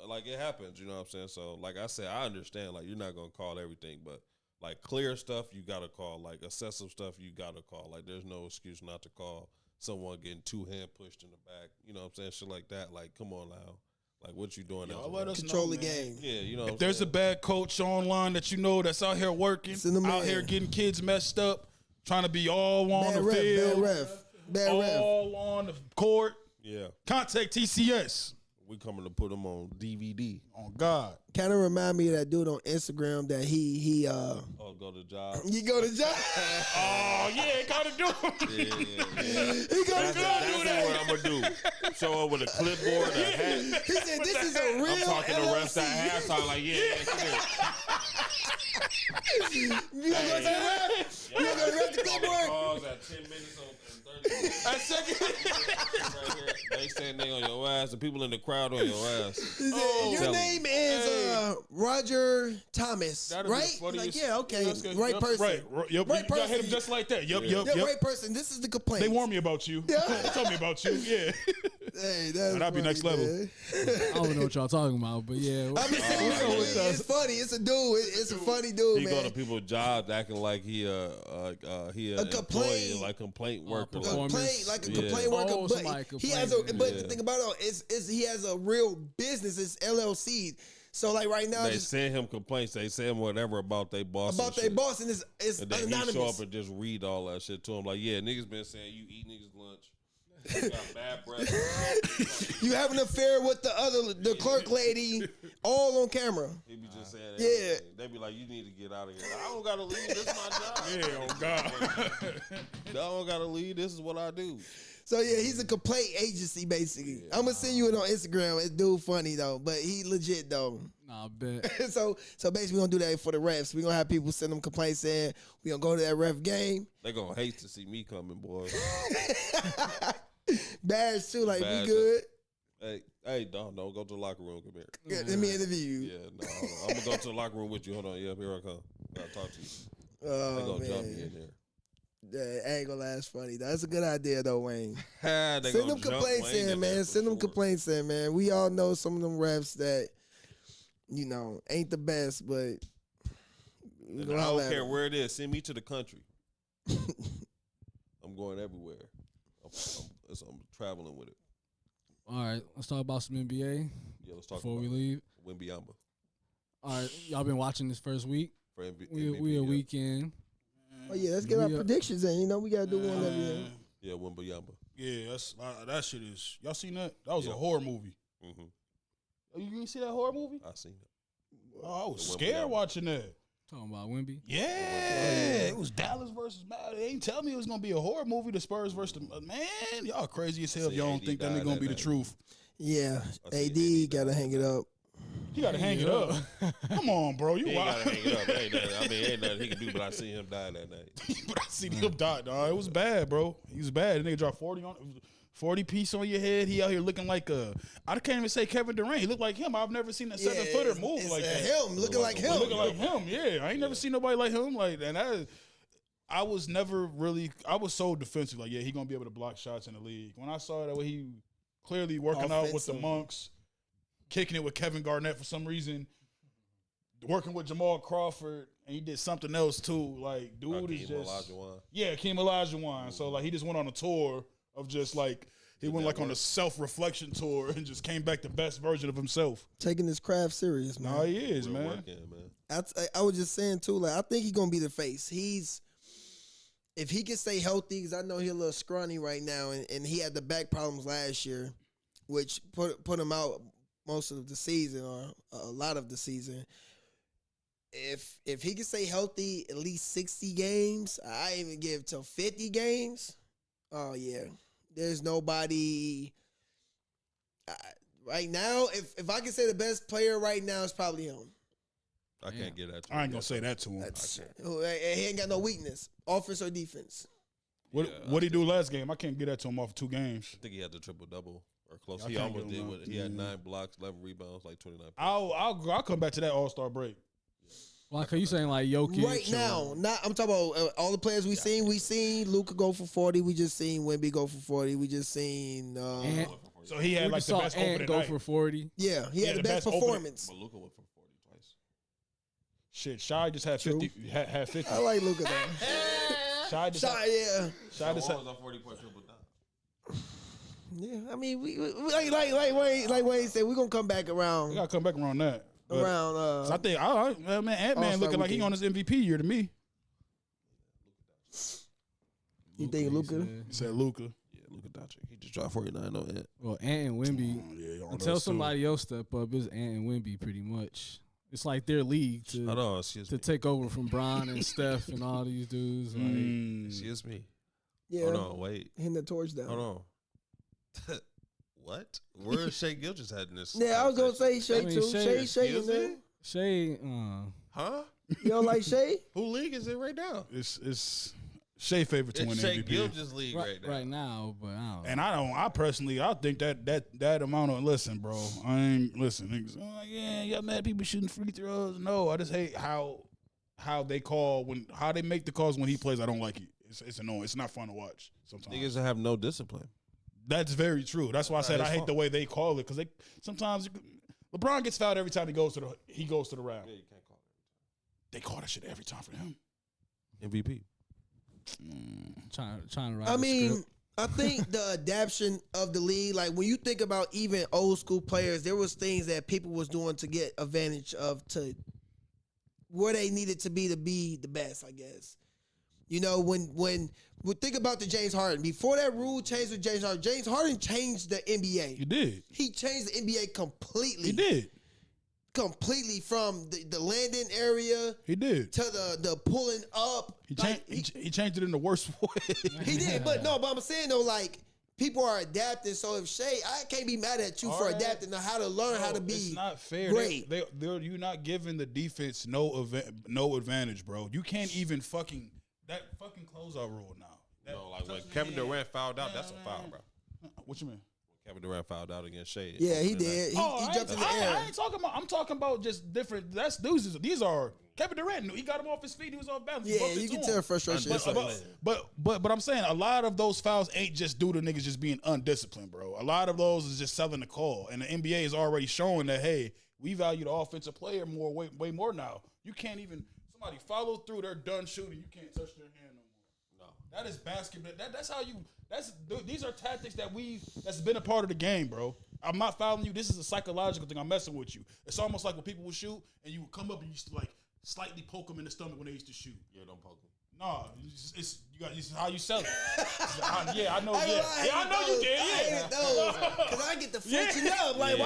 Like it happens, you know what I'm saying? So, like I said, I understand, like, you're not going to call everything, but, like, clear stuff, you got to call. Like, excessive stuff, you got to call. Like, there's no excuse not to call someone getting two hand pushed in the back. You know what I'm saying? Shit like that. Like, come on now. Like, what you doing now? Let us control the game. Yeah, you know if there's a bad coach online that you know that's out here working, out here getting kids messed up, trying to be all on the field, all on the court, contact TCS. We coming to put them on DVD. On God. Kind of remind me of that dude on Instagram that he go to job. You go to job. Oh yeah, gotta do it. Yeah. He gotta do that. That's what I'm gonna do. Show up with a clipboard, a hat. He said, "This is a real." I'm talking to refs at halftime, like, You gonna go to the ref? You gonna go to the clipboard? Calls at 10 minutes and 30 minutes. A second. Right here. They saying they on your ass. The people in the crowd on your ass. Your name is Roger Thomas, right? Like, yeah, okay, right person. Right, yep. Right person. Hit him just like that. Yep. Right person. This is the complaint. They warn me about you. Yeah. Tell me about you. Yeah. Hey, that's That'd be funny, next level. man. I don't know what y'all talking about, but yeah. I'm just saying, it's funny. It's a dude. It's a funny dude, He man. go to people's jobs acting like he a complaint, like complaint worker. performance. Like a Yeah. complaint worker, Oh, but somebody he has a. complaining. But Yeah. the thing about it is he has a real business. It's LLC. So like right now, They just send him complaints. They say him whatever about their boss. about and their shit. boss, and it's And then he anonymous. show up and just read all that shit to him. Like, yeah, niggas been saying you eat niggas lunch. You got bad breath. You have an affair with the clerk lady, all on camera. He be just saying Yeah. everything. They be like, you need to get out of here. I don't gotta leave. This is my job. Yeah, oh God. I don't gotta leave. This is what I do. So yeah, he's a complaint agency basically. I'm gonna send you it on Instagram. It's dude funny though, but he legit though. Nah, I bet. so basically we're gonna do that for the refs. We're gonna have people send them complaints saying we gonna go to that ref game. They gonna hate to see me coming, boys. Badge too, like Badge. we good. Hey, don't go to the locker room. Come here. Yeah, let me interview you. Yeah, no, hold on. I'm gonna go to the locker room with you. Hold on. Yeah, here I come. Gotta talk to you. They Oh gonna jump me man, in there. that ain't gonna last funny. That's a good idea though, Wayne. They Send gonna them jump complaints Wayne in, there man. for Send them sure. complaints in, man. We all know some of them refs that, ain't the best, but we And gonna I holler don't at care 'em. where it is. Send me to the country. I'm going everywhere. I'm traveling with it. All right, let's talk about some NBA Yeah, let's talk before about we leave. Wembyamba All right, y'all been watching this first week. for MVP. We a yeah. weekend. Oh yeah, let's get our We, predictions in. We gotta do one every year. Yeah, Wembyamba. Yeah, that shit is. Y'all seen that? That was Yeah. a horror movie. Mm-hmm. Oh, you didn't see that horror movie? I seen it. Oh, I was The scared Wembyamba. watching that. Talking about Wemby. Yeah, it was Dallas versus Matt. They ain't tell me it was gonna be a horror movie. The Spurs versus the man. Y'all crazy as hell. If See, y'all don't AD think that died nigga gonna that be the night. truth. Yeah, I see AD AD gotta hang it up. You gotta hang it up. Come on, bro. You He ain't wild. gotta hang it up. Ain't nothing he can do, but I seen him die that night. But I seen him die, dog. It was bad, bro. He was bad. The nigga dropped 40 piece on your head. He out here looking like I can't even say Kevin Durant. He looked like him. I've never seen a 7-footer move it's like that. him looking like him. Looking like him, yeah. I ain't never seen nobody like him. Like, and I was never really. I was so defensive. Like, yeah, he gonna be able to block shots in the league. When I saw that way, he clearly working out with the Offensive. monks, kicking it with Kevin Garnett for some reason, working with Jamal Crawford, and he did something else too. Like, dude is just Hakeem Olajuwon. So like, he just went on a tour of just like. He went like on a self-reflection tour and just came back the best version of himself. Taking his craft serious, man. No, he is, man. Working, man. I was just saying too, like I think he's gonna be the face. If he can stay healthy, because I know he's a little scrawny right now, and he had the back problems last year, which put him out most of the season or a lot of the season. If he can stay healthy at least 60 games, I even give till 50 games. Oh yeah, there's nobody right now. If I can say the best player right now, it's probably him. I can't get that. I ain't gonna say that to him. He ain't got no weakness, offense or defense. What he do last game? I can't get that to him off of 2 games. I think he had the triple double or close. I He can't almost get did. him With it. out. He had 9 blocks, 11 rebounds, like 29 points. I'll come back to that All-Star break. Like, are you saying like Jokic? Right now, I'm talking about all the players we seen. We seen Luka go for 40. We just seen Wemby go for 40. We just seen. Ant, So he had we like just the saw best Ant opening go night. for 40. Yeah, he had the best opening- performance. But Luka went for 40 twice. Shit, Shy just had 50. Had 50. I like Luka though. Shy just Shot, yeah, Shy just had, was a 40-point triple double. yeah. I mean, we like Wayne said, we're gonna come back we around. gotta come back around that. But- Around. So I think man, Ant-Man All-Star looking like he weekend. on his MVP year to me. You think Luka? He said Luca. Yeah, Luka Doncic. He just dropped 49 on Ant. Well, Ant and Wemby. Yeah, on Until those two. somebody else step up, it's Ant and Wemby pretty much. It's like their league Hold on, excuse to me. take over from Bron and Steph and all these dudes. Like, Excuse me. Yeah, Hold on, wait. hitting the torch down. Hold on. What? Where is Shea Gilgeous had in this? Yeah, I was gonna say Shay I mean, too. Shea- Shay in Excuse there. me? Shay, Huh? You don't like Shay? Who league is it right now? It's Shea favorite to win It's Shea MVP. Gilgeous league right now. but I don't. And I personally, I think that amount of listen, bro. I ain't listen. Niggas, yeah, y'all mad people shooting free throws. No, I just hate how they how they make the calls when he plays. I don't like it. It's annoying. It's not fun to watch sometimes. Niggas that have no discipline. That's very true. That's why I said I hate the way they call it, because they sometimes LeBron gets fouled every time he goes to the round. Yeah, you can't call it. They call that shit every time for him. MVP. Trying to write. I a mean, script. I think the adaptation of the league, like when you think about even old school players, there was things that people was doing to get advantage of to where they needed to be the best, I guess. You know, when we think about the James Harden, before that rule changed with James Harden changed the NBA. He did. He changed the NBA completely. He did. Completely from the landing area. He did. To the pulling up. He changed it in the worst way. He did, but I'm saying though, like, people are adapting. So if Shea, I can't be mad at you for adapting to how to learn how to be. It's not fair. Great. You're not giving the defense no advantage, bro. You can't even that fucking closeout rule now. No, like when Kevin Durant fouled out, that's a foul, bro. What you mean? Kevin Durant fouled out against Shea. Yeah, he did. He jumped in the air. I ain't talking about. I'm talking about just different. That's dudes. These are Kevin Durant. He got him off his feet. He was off balance. Yeah, you can tell frustration. But I'm saying a lot of those fouls ain't just due to niggas just being undisciplined, bro. A lot of those is just selling the call, and the NBA is already showing that hey, we value the offensive player way more now. You can't even somebody follow through. They're done shooting. You can't touch their hand no more. No, that is basketball. That's how you. These are tactics that's been a part of the game, bro. I'm not fouling you. This is a psychological thing. I'm messing with you. It's almost like when people would shoot and you would come up and you used to like slightly poke them in the stomach when they used to shoot. Yeah, don't poke them. No, this is how you sell it. Yeah, I know. I know you did. Yeah, because I get the flinching up. Like,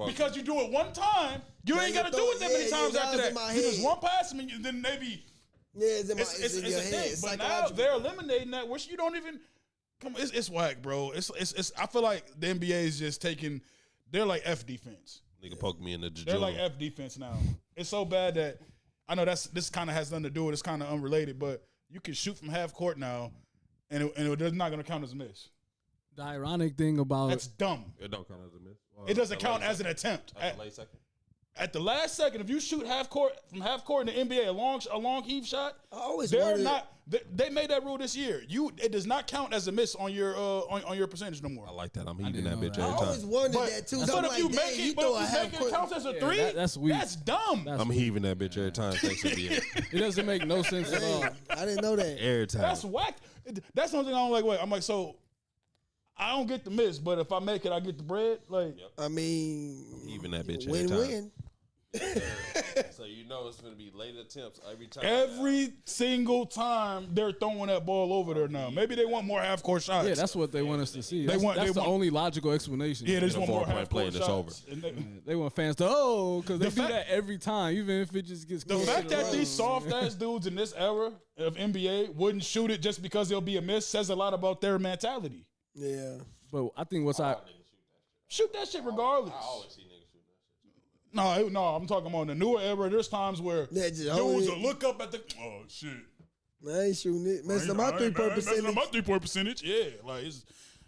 because you do it one time, you ain't got to do it that many times after that. You just one pass and then maybe. Yeah, it's in your head. But now they're eliminating that, which you don't even. Come on, it's whack, bro. It's. I feel like the NBA is just taking. They're like F defense. Nigga poke me in the jujula. They're like F defense now. It's so bad that I know this kind of has nothing to do with. It's kind of unrelated, but you can shoot from half court now, and it's not going to count as a miss. The ironic thing about that's dumb. It don't count as a miss. It doesn't count as an attempt. At the late second. At the last second, if you shoot from half court in the NBA, a long heave shot, they made that rule this year. It does not count as a miss on your percentage no more. I like that. I'm heaving that bitch every time. I always wondered that too. But if you make it count as a three, that's weak. That's dumb. I'm heaving that bitch every time. Thanks NBA. It doesn't make no sense at all. I didn't know that. Every time. That's whack. That's something I don't like. Wait, I'm like, so I don't get the miss, but if I make it, I get the bread. Like, I mean, even that bitch win-win. So you know it's going to be late attempts every time. Every single time they're throwing that ball over there now. Maybe they want more half court shots. Yeah, that's what they want us to see. That's the only logical explanation. Yeah, they just want more half court shots. Over. They want fans to because they do that every time, even if it just gets. The fact that these soft ass dudes in this era of NBA wouldn't shoot it just because it'll be a miss says a lot about their mentality. Yeah, but I think shoot that shit regardless. I always see niggas. No, I'm talking about the newer era. There's times where dudes will look up at the shit. I ain't shooting it. Messing up my 3-point percentage. Messing up my 3-point percentage. Yeah, like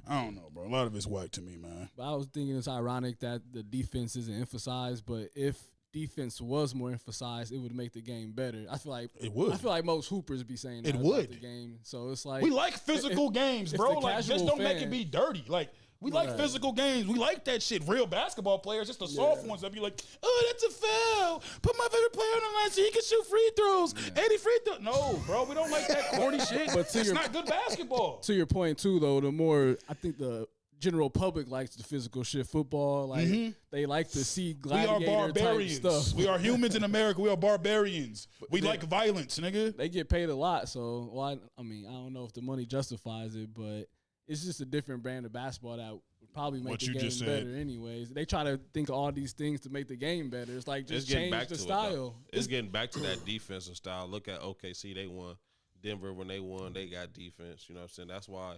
I don't know, bro. A lot of it's whack to me, man. But I was thinking it's ironic that the defense isn't emphasized. But if defense was more emphasized, it would make the game better. I feel like it would. I feel like most hoopers be saying that it would. About the game. So it's like we like physical games, bro. Like just don't make it be dirty. Like. We like physical games. We like that shit. Real basketball players, just the soft ones that be like, oh, that's a foul. Put my favorite player on the line so he can shoot free throws. 80 free throws. No, bro, we don't like that corny shit. But it's not good basketball. To your point, too, though, the more I think the general public likes the physical shit. Football, like they like to see gladiator type stuff. We are humans in America. We are barbarians. We like violence, nigga. They get paid a lot, so I don't know if the money justifies it, but it's just a different brand of basketball that would probably make the game better anyways. They try to think of all these things to make the game better. It's like just change the style. It's getting back to that defensive style. Look at OKC. They won. Denver, when they won, they got defense. You know what I'm saying? That's why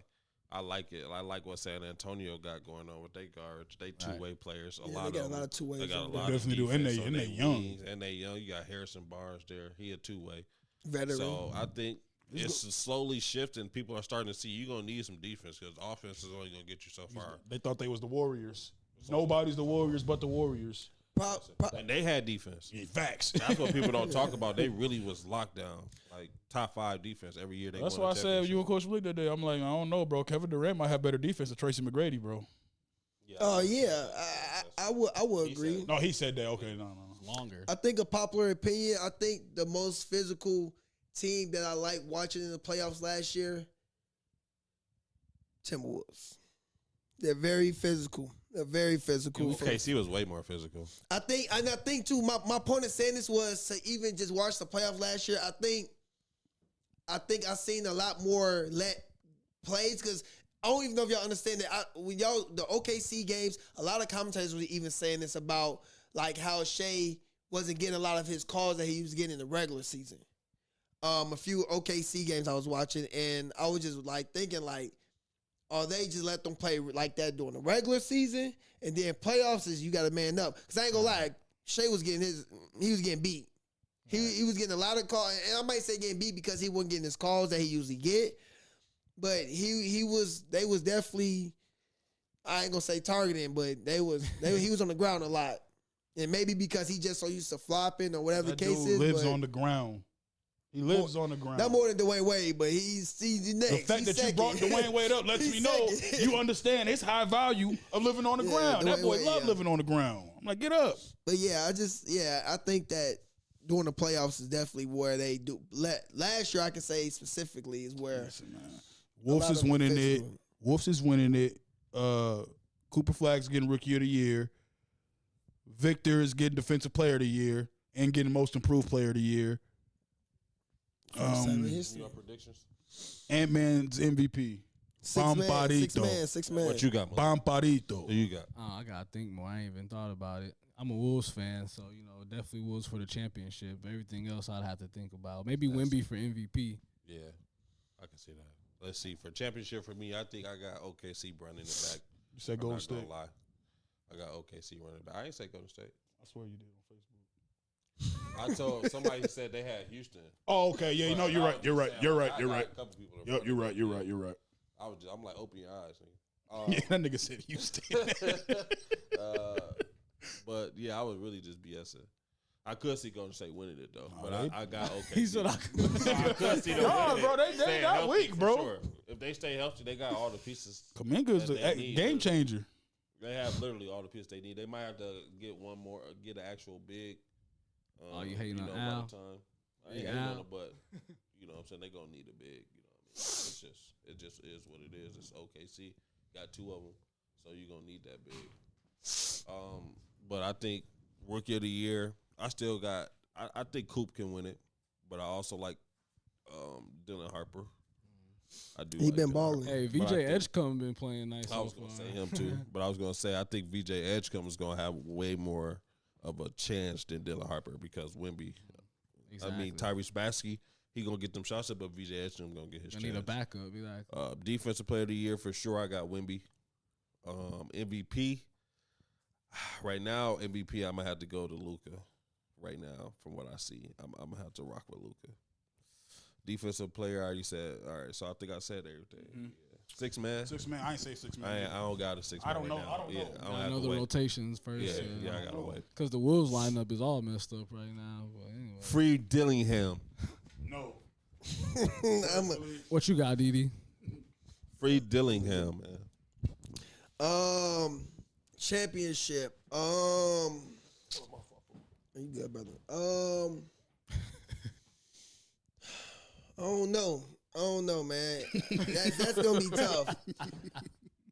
I like it. I like what San Antonio got going on with their guards. They two-way players. They got a lot of two-ways. They got a lot definitely do. And they young. And they young. You got Harrison Barnes there. He a two-way. Veteran. So I think it's slowly shifting. People are starting to see you're going to need some defense because offense is only going to get you so far. They thought they was the Warriors. Nobody's the Warriors but the Warriors. And they had defense. Yeah, facts. That's what people don't talk about. They really was locked down, like top 5 defense every year. That's why I said you and Coach Malik that day. I'm like, I don't know, bro. Kevin Durant might have better defense than Tracy McGrady, bro. Oh yeah, I would agree. No, he said that. Okay, no. Longer. I think a popular opinion. I think the most physical team that I like watching in the playoffs last year, Timberwolves. They're very physical. OKC was way more physical. I think too. My point of saying this was to even just watch the playoffs last year. I think I seen a lot more let plays because I don't even know if y'all understand that. When the OKC games, a lot of commentators were even saying this about like how Shea wasn't getting a lot of his calls that he was getting in the regular season. A few OKC games I was watching, and I was just like thinking like, or they just let them play like that during the regular season, and then playoffs is you got to man up. Because I ain't gonna lie, Shea was getting beat. He was getting a lot of calls, and I might say getting beat because he wasn't getting his calls that he usually get. But they was definitely, I ain't gonna say targeting, but he was on the ground a lot, and maybe because he just so used to flopping or whatever the case is. Lives on the ground. He lives on the ground. Not more than Dwayne Wade, but he's next. The fact that you brought Dwayne Wade up lets me know you understand his high value of living on the ground. That boy love living on the ground. I'm like, get up. But I think that during the playoffs is definitely where they do. Last year, I can say specifically is where Wolves is winning it. Wolves is winning it. Cooper Flagg's getting Rookie of the Year. Victor is getting Defensive Player of the Year and getting Most Improved Player of the Year. Your predictions? Ant-Man's MVP. Six man. What you got, Bamparito. Who you got? I gotta think more. I ain't even thought about it. I'm a Wolves fan, so definitely Wolves for the championship. Everything else I'd have to think about. Maybe Wemby for MVP. Yeah, I can see that. Let's see. For championship for me, I think I got OKC running it back. You said Golden State. Gonna lie. I got OKC running it back. I ain't say Golden State. I swear you did on Facebook. I told somebody who said they had Houston. Oh, okay. Yeah, But you're right. You're right. saying, You're right. I You're got right. A couple people in Yep, front you're of right. me. You're right. You're right. I'm like, open your eyes. Yeah, that nigga said Houston. But yeah, I would really just BSing. I could see Golden State winning it though, but right. I got OKC. He said I could see them Nah, winning bro, it. they Staying got healthy, weak, for bro. Sure. If they stay healthy, they got all the pieces. Kaminga's that a they need, game but changer. They have literally all the pieces they need. They might have to get one more, get an actual big. you hating on by Al? the time. I ain't Big hating on Al? it, but you know what I'm saying, they gonna need a big. You know what I mean? It just is what it is. It's OKC. Got 2 of them, so you're gonna need that big. But I think Rookie of the Year, I still got. I think Coop can win it, but I also like Dylan Harper. I do. He like been Dylan balling. Harper. Hey, But I VJ think- Edgecombe been playing nice. I was so gonna far. say him too, but I was gonna say I think VJ Edgecombe is gonna have way more of a chance than Dylan Harper because Wemby. Exactly. I mean Tyrese Maxey, he gonna get them shots up, but VJ Edgecombe gonna get his I chance. need a backup. Be like, Defensive Player of the Year for sure. I got Wemby. MVP. Right now, MVP. I'm gonna have to go to Luka. Right now, from what I see, I'm gonna have to rock with Luka. Defensive player, I already said. All right, so I think I said everything. Mm-hmm. Yeah. 6 man. 6 man. I ain't say 6 man. I don't got a 6 man. I don't know. Right now. I don't know. Yeah, I don't I have know to the wait. rotations first. Yeah, I gotta wait. Because the Wolves lineup is all messed up right now. But anyway, Free Dillingham. No. what you got, Didi? Free Dillingham, man. Championship. You good, brother? I don't know, man. That's gonna be tough.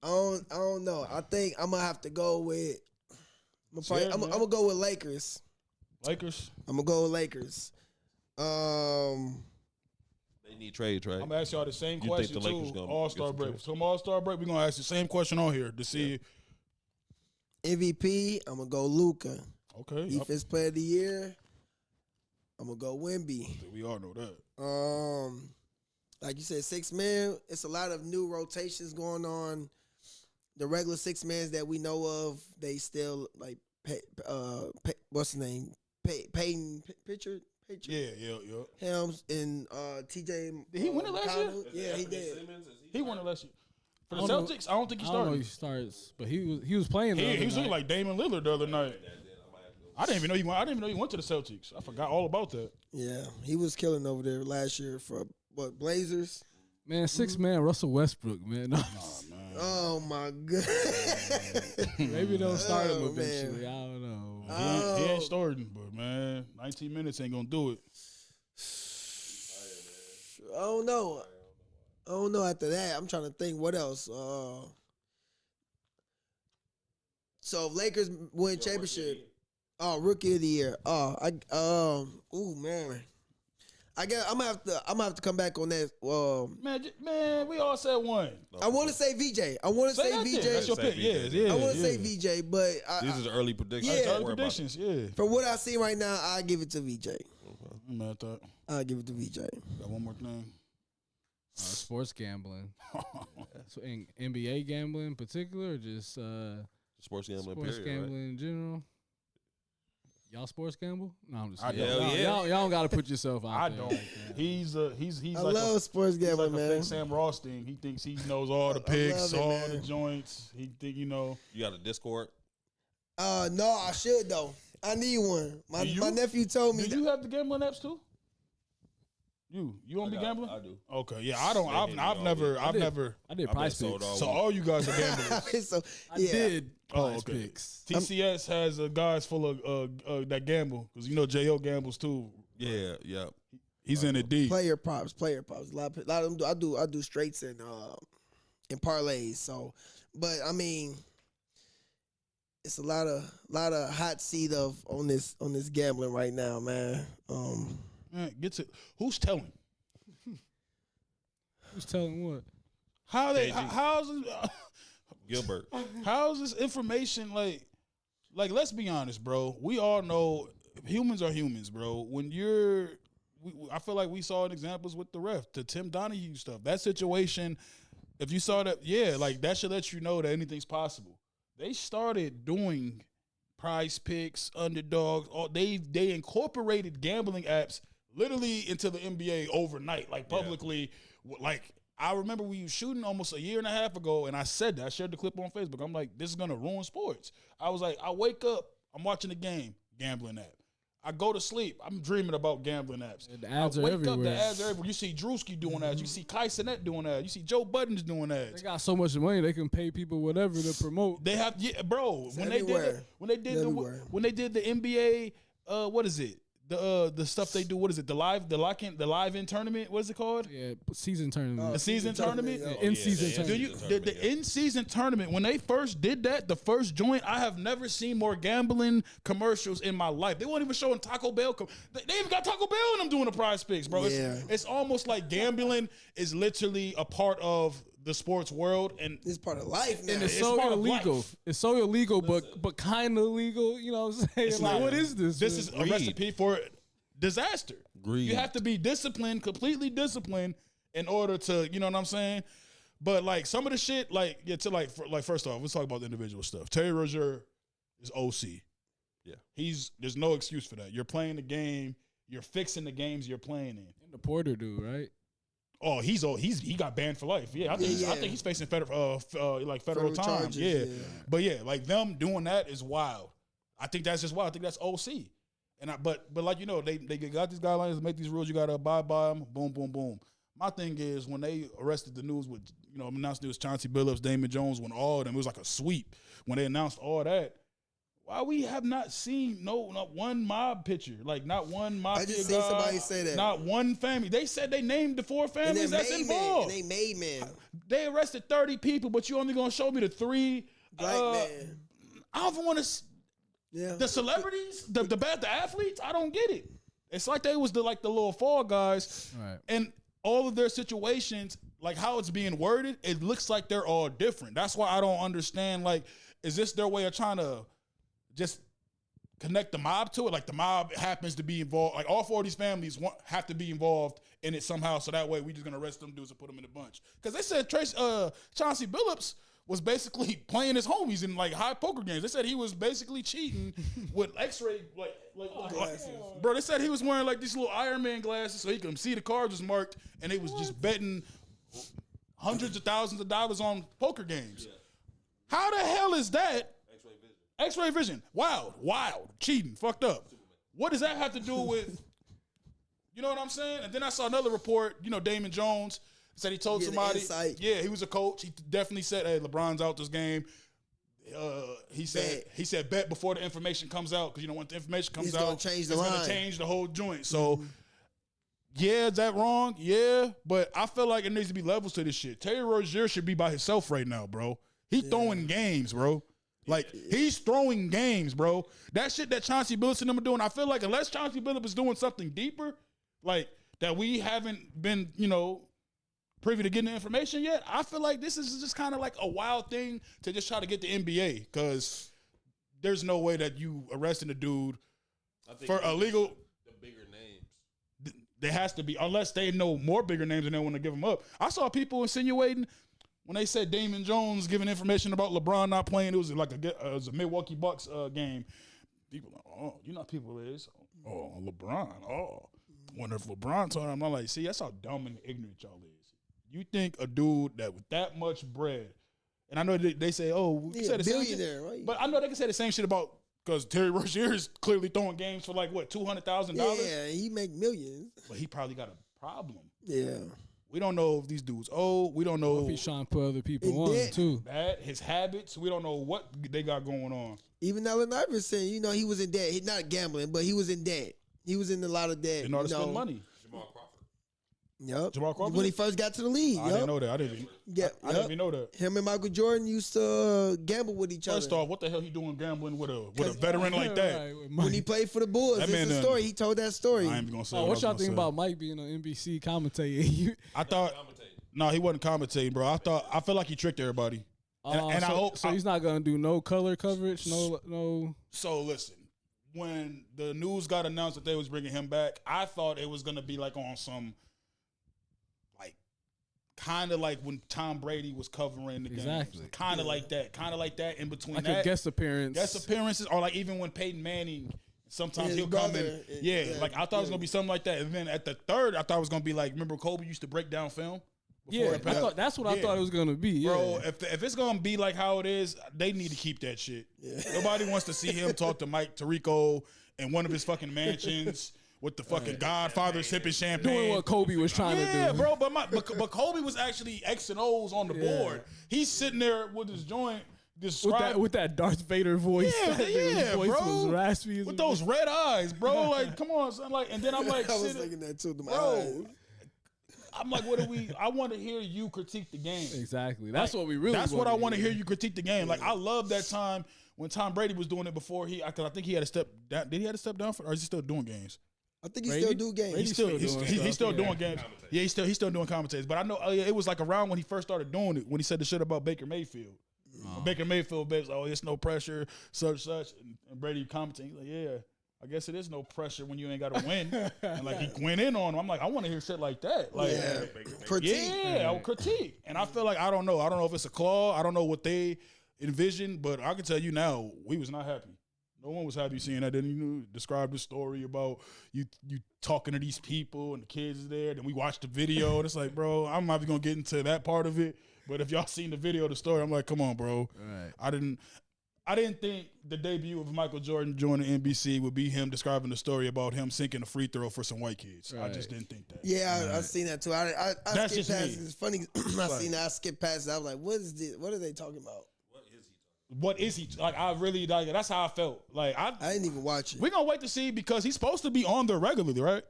I don't know. I think I'm gonna have to go with. I'm gonna go with Lakers. Lakers. I'm gonna go with Lakers. They need trades, right? I'm gonna ask y'all the same You think question the Lakers too. gonna All-Star get some break. trades? Some All-Star break. We're gonna ask the same question on here to see. MVP. I'm gonna go Luka. Okay. Defense Player of the Year. I'm gonna go Wemby. We all know that. Like you said, 6 man. It's a lot of new rotations going on. The regular 6 mans that we know of, they still like what's his name? Peyton Pritchard. Yeah. Helms and TJ. Did he win it last year? Yeah, he did. He won it last year. For the I don't know. Celtics, I don't think he I don't know started. if he starts, but he was playing. He was looking like Damon Lillard the other night. I didn't even know he went to the Celtics. I forgot all about that. Yeah, he was killing over there last year for what Blazers. Man, 6-man Russell Westbrook, man. No. Man. Oh my god. Maybe they'll start him Oh, eventually. man. I don't know. He ain't starting, but man, 19 minutes ain't gonna do it. I don't know. After that, I'm trying to think what else. So if Lakers win championship, rookie of the year. Man. I guess I'm gonna have to come back on that. Man, we all said one. I want to say VJ. I want to say that VJ. then. That's your pick. Yeah. I want to say VJ, but These are the early predictions. Yeah. Don't Early worry about predictions. Yeah. from what I see right now, I give it to VJ. I'm mad at that. I'll give it to VJ. Got one more thing. Sports gambling. So in NBA gambling in particular, or just Sports gambling. sports period, gambling in general. Y'all sports gamble? No, I'm just I kidding. don't. Hell yeah. Y'all don't got to put yourself out I there. don't. like that. He's I like love sports he's gambling, like a man. fake Sam Ross thing. He thinks he knows all the I picks, love it, all the man. joints. He think You got a Discord? No, I should though. I need one. My Do you? my nephew told me. Do you have the gambling apps too? You don't be gambling? I do. Okay, yeah, I don't. They hit me I've all never. week. I've did. never. I did I've price been sold picks. all So week. all you guys are gamblers. So I yeah. did Oh, price okay. picks. TCS has guys full of that gamble because Jo gambles too. Yeah, yeah. He's in it deep. Player props. A lot of them do. I do straights and parlays. So, but I mean, it's a lot of hot seat on this gambling right now, man. Man, get to who's telling? Who's telling what? How they? KG. Gilbert. How's this information like? Let's be honest, bro. We all know humans are humans, bro. When I feel like we saw examples with the ref, the Tim Donahue stuff. That situation, if you saw that, yeah, like that should let you know that anything's possible. They started doing prize picks, underdogs. They incorporated gambling apps literally into the NBA overnight, like publicly. Like I remember we were shooting almost a year and a half ago, and I said that. I shared the clip on Facebook. I'm like, this is gonna ruin sports. I was like, I wake up, I'm watching the game, gambling app. I go to sleep, I'm dreaming about gambling apps. The ads I are wake up, everywhere. the ads are everywhere. You see Drewski doing ads. You see Kai Cenat doing ads. You see Joe Buttons doing They ads. got so much money they can pay people whatever to promote. They have, bro. When they everywhere. did the NBA, what is it? The stuff they do. What is it? The live in tournament. What is it called? Yeah, season tournament. The season tournament. yeah. In-season the tournament. in-season The tournament, in-season tournament, when they first did that, the first joint, I have never seen more gambling commercials in my life. They weren't even showing Taco Bell. They even got Taco Bell in them doing the prize picks, bro. Yeah. It's almost like gambling is literally a part of the sports world, and It's part of life now. And it's it's so part of illegal. life. It's so illegal, but kind of legal. You know what I'm saying? it's Like, not- what is this? This man? is a Greed. recipe for disaster. Greed. You have to be disciplined, completely disciplined, in order to, you know what I'm saying? But like some of the shit, first off, let's talk about the individual stuff. Terry Rozier is OC. Yeah. There's no excuse for that. You're playing the game. You're fixing the games you're playing in. And the Porter dude, right? Oh, he got banned for life. Yeah, I think he's facing federal time. charges, Yeah. yeah. But yeah, like them doing that is wild. I think that's just wild. I think that's OC. But like you know, they got these guidelines to make these rules. You got to abide by them. Boom, boom, boom. My thing is when they arrested the news with announced it was Chauncey Billups, Damon Jones, when all of them, it was like a sweep. When they announced all that, why we have not seen not one mob picture, like not one mob. I just seen somebody say that. Not one family. They said they named the 4 and families they're that's made involved. man. And they made man. They arrested 30 people, but you only gonna show me the 3 Black man. I don't even want to. Yeah. The celebrities, the athletes, I don't get it. It's like they was the little fall guys, Right. and all of their situations, like how it's being worded, it looks like they're all different. That's why I don't understand. Like, is this their way of trying to just connect the mob to it? Like the mob happens to be involved. Like all 4 of these families have to be involved in it somehow. So that way we just gonna arrest them dudes and put them in a bunch. Because they said Chauncey Billups was basically playing his homies in like high poker games. They said he was basically cheating with X-ray Glasses. bro. They said he was wearing like these little Iron Man glasses so he could see the cards was marked, and they was just betting hundreds of thousands of dollars on poker games. How the hell is that X-ray vision, wild, cheating, fucked up. What does that have to do with? You know what I'm saying? And then I saw another report. Damon Jones said he told somebody. Yeah, he was a coach. He definitely said, "Hey, LeBron's out this game." He said bet before the information comes out because when the information comes out, it's going to change the whole joint. So, yeah, is that wrong? Yeah, but I feel like it needs to be levels to this shit. Terry Rozier should be by himself right now, bro. He's throwing games, bro. Like, he's throwing games, bro. That shit that Chauncey Billups and them are doing, I feel like unless Chauncey Billups is doing something deeper, like that we haven't been, privy to getting the information yet, I feel like this is just kind of like a wild thing to just try to get the NBA because there's no way that you arresting a dude for illegal. The bigger names. There has to be, unless they know more bigger names and they want to give them up. I saw people insinuating when they said Damon Jones giving information about LeBron not playing, it was like a Milwaukee Bucks game. People like, oh, people is. Oh, LeBron. Oh, wonder if LeBron told him. I'm like, see, that's how dumb and ignorant y'all is. You think a dude that with that much bread, and I know they say, oh, we can say the same shit, right? But I know they can say the same shit about because Terry Rozier is clearly throwing games for like what $200,000. Yeah, he make millions. But he probably got a problem. Yeah. We don't know if these dudes old. We don't know if he's trying to put other people on too. That his habits. We don't know what they got going on. Even Allen Iverson, he was in debt. He's not gambling, but he was in debt. He was in a lot of debt. In order to spend money. Jamal Crawford. Yep. Jamal Crawford? When he first got to the league. I didn't know that. I didn't even know that. Him and Michael Jordan used to gamble with each other. First off, what the hell he doing gambling with a veteran like that? Right, when he played for the Bulls, it's a story. He told that story. I ain't gonna say. What y'all think about Mike being on NBC commentating? I thought. No, he wasn't commentating, bro. I feel like he tricked everybody. And I hope so. He's not gonna do no color coverage, no. So listen, when the news got announced that they was bringing him back, I thought it was gonna be like on some, like, kind of like when Tom Brady was covering the games, kind of like that. In between like that, a guest appearances, or like even when Peyton Manning. Sometimes he'll brother, come in. Like I thought it was gonna be something like that. And then at the third, I thought it was gonna be like, remember Kobe used to break down film? I thought that's what I thought it was gonna be. Bro, if it's gonna be like how it is, they need to keep that shit. Nobody wants to see him talk to Mike Tirico in one of his fucking mansions with the fucking Godfather sipping champagne. Doing what Kobe was trying to do. Yeah, bro, but Kobe was actually X and O's on the board. He's sitting there with his joint. With that Darth Vader voice. His voice bro. Was raspy. With those red eyes, bro. Like, come on, son. Like, and then I'm like, I was thinking that too. Bro, I'm like, I want to hear you critique the game. Exactly. That's what we really. That's what I want to hear you critique the game. Like, I love that time when Tom Brady was doing it before because I think he had to step down. Did he have to step down or is he still doing games? I think he still do games. He's still doing games. Yeah, he's still doing commentators. But I know it was like around when he first started doing it when he said the shit about Baker Mayfield. Baker Mayfield, babes, it's no pressure, such. And Brady commenting, he's like, yeah, I guess it is no pressure when you ain't got to win. And like he went in on him. I'm like, I want to hear shit like that. Like, critique. Yeah, I would critique. And I feel like I don't know if it's a claw. I don't know what they envisioned, but I can tell you now, we was not happy. No one was happy seeing that. Then you describe the story about you talking to these people and the kids there. Then we watched the video, and it's like, bro, I'm not even gonna get into that part of it. But if y'all seen the video, the story, I'm like, come on, bro. Right. I didn't think the debut of Michael Jordan joining NBC would be him describing the story about him sinking a free throw for some white kids. Right. I just didn't think that. Yeah, I've seen that too. I That's skipped just past me. It's funny. I seen that. I skipped past it. I was like, what is this? What are they talking about? What is he? Like, I really, like, that's how I felt. Like, I didn't even watch it. We're going to wait to see because he's supposed to be on there regularly, right?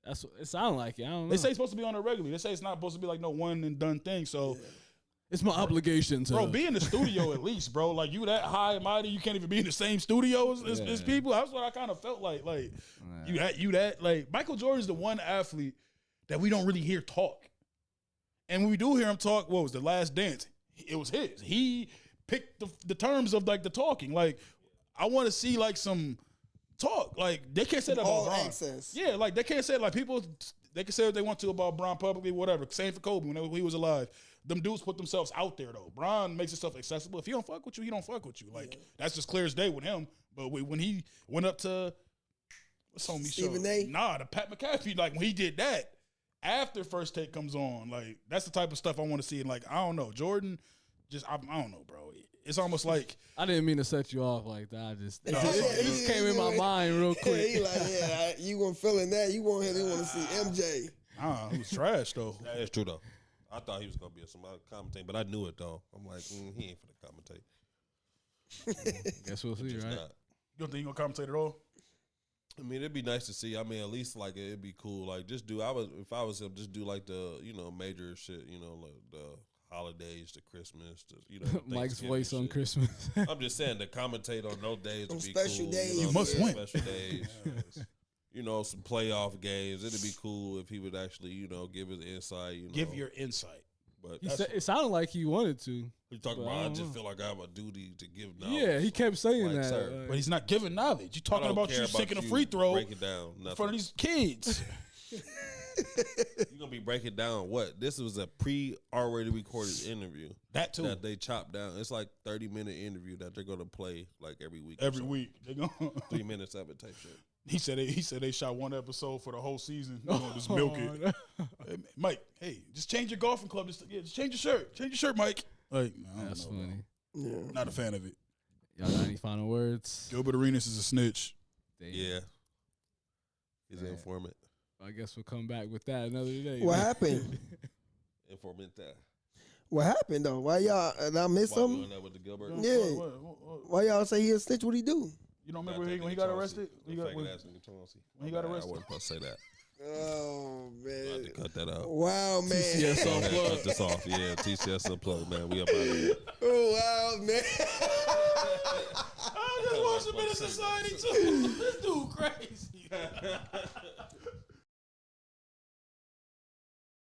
That's what it sounds like. I don't know. They say he's supposed to be on there regularly. They say it's not supposed to be like no one and done thing. So, it's my obligation to. Bro, be in the studio at least, bro. Like, you that high and mighty, you can't even be in the same studio as people. That's what I kind of felt like. Like, you that. Like, Michael Jordan's the one athlete that we don't really hear talk. And when we do hear him talk, what was the Last Dance? It was his. He picked the terms of, like, the talking. Like, I want to see, like, some talk. Like, they can't say that about Bron. Access. Yeah, like, they can't say, like, people, they can say what they want to about Bron publicly, whatever. Same for Kobe when he was alive. Them dudes put themselves out there, though. Bron makes himself accessible. If he don't fuck with you, he don't fuck with you. Like, that's just clear as day with him. But when he went up to, what's on me show? Stephen A? Nah, the Pat McAfee, like, when he did that, after First Take comes on, like, that's the type of stuff I want to see. And, like, I don't know. Jordan, I don't know, bro. It's almost like I didn't mean to set you off like that. I just it No, just came in my mind real quick. He like, you gonna fill in that? You want him? You want to see MJ? it was trash though. That is true though. I thought he was gonna be somebody commentating, but I knew it though. I'm like, he ain't finna commentate. Guess we'll see, Just right? not. You don't think you gonna commentate at all? I mean, it'd be nice to see. I mean, at least like it'd be cool. Like, just do. If I was him, just do like the major shit. Like the holidays, the Christmas, Mike's Thanksgiving voice on shit. Christmas. I'm just saying to commentate on those days would be special cool. days. You must win. Special days. Some playoff games. It'd be cool if he would actually, give his insight. Give your insight. But It sounded like he wanted to. he's talking but about. I I don't just know. feel like I have a duty to give knowledge. Yeah, he kept saying Like, that. sir. But he's not giving knowledge. You talking about you sinking a free throw Break it down. in front of these kids. You're gonna be breaking down what? This was a already recorded interview That too. that they chopped down. It's like 30-minute interview that they're gonna play like every week. Every week. They go 3 minutes of it type shit. He said they shot one episode for the whole season. They're gonna just milk it. Hey, Mike, just change your golfing club. Just change your shirt. Change your shirt, Mike. Like, I don't That's know, funny. Yeah. bro. Not a fan of it. Y'all got any final words? Gilbert Arenas is a snitch. Damn. Yeah, he's an Man. informant. I guess we'll come back with that another day. What happened? Informant. What happened though? Why y'all? Did I miss Why we something? on that with the Gilbert? Yeah. What? Why y'all say he a snitch? What he do? You don't remember when he got arrested? When he got arrested? I wasn't supposed to say that. Oh I had man! to cut that out. Wow, man! TCS Cut Unplugged. this off. Yeah, TCS Unplugged, man. We up out of here. Oh wow, man! I just watched a bit of society too. This dude crazy.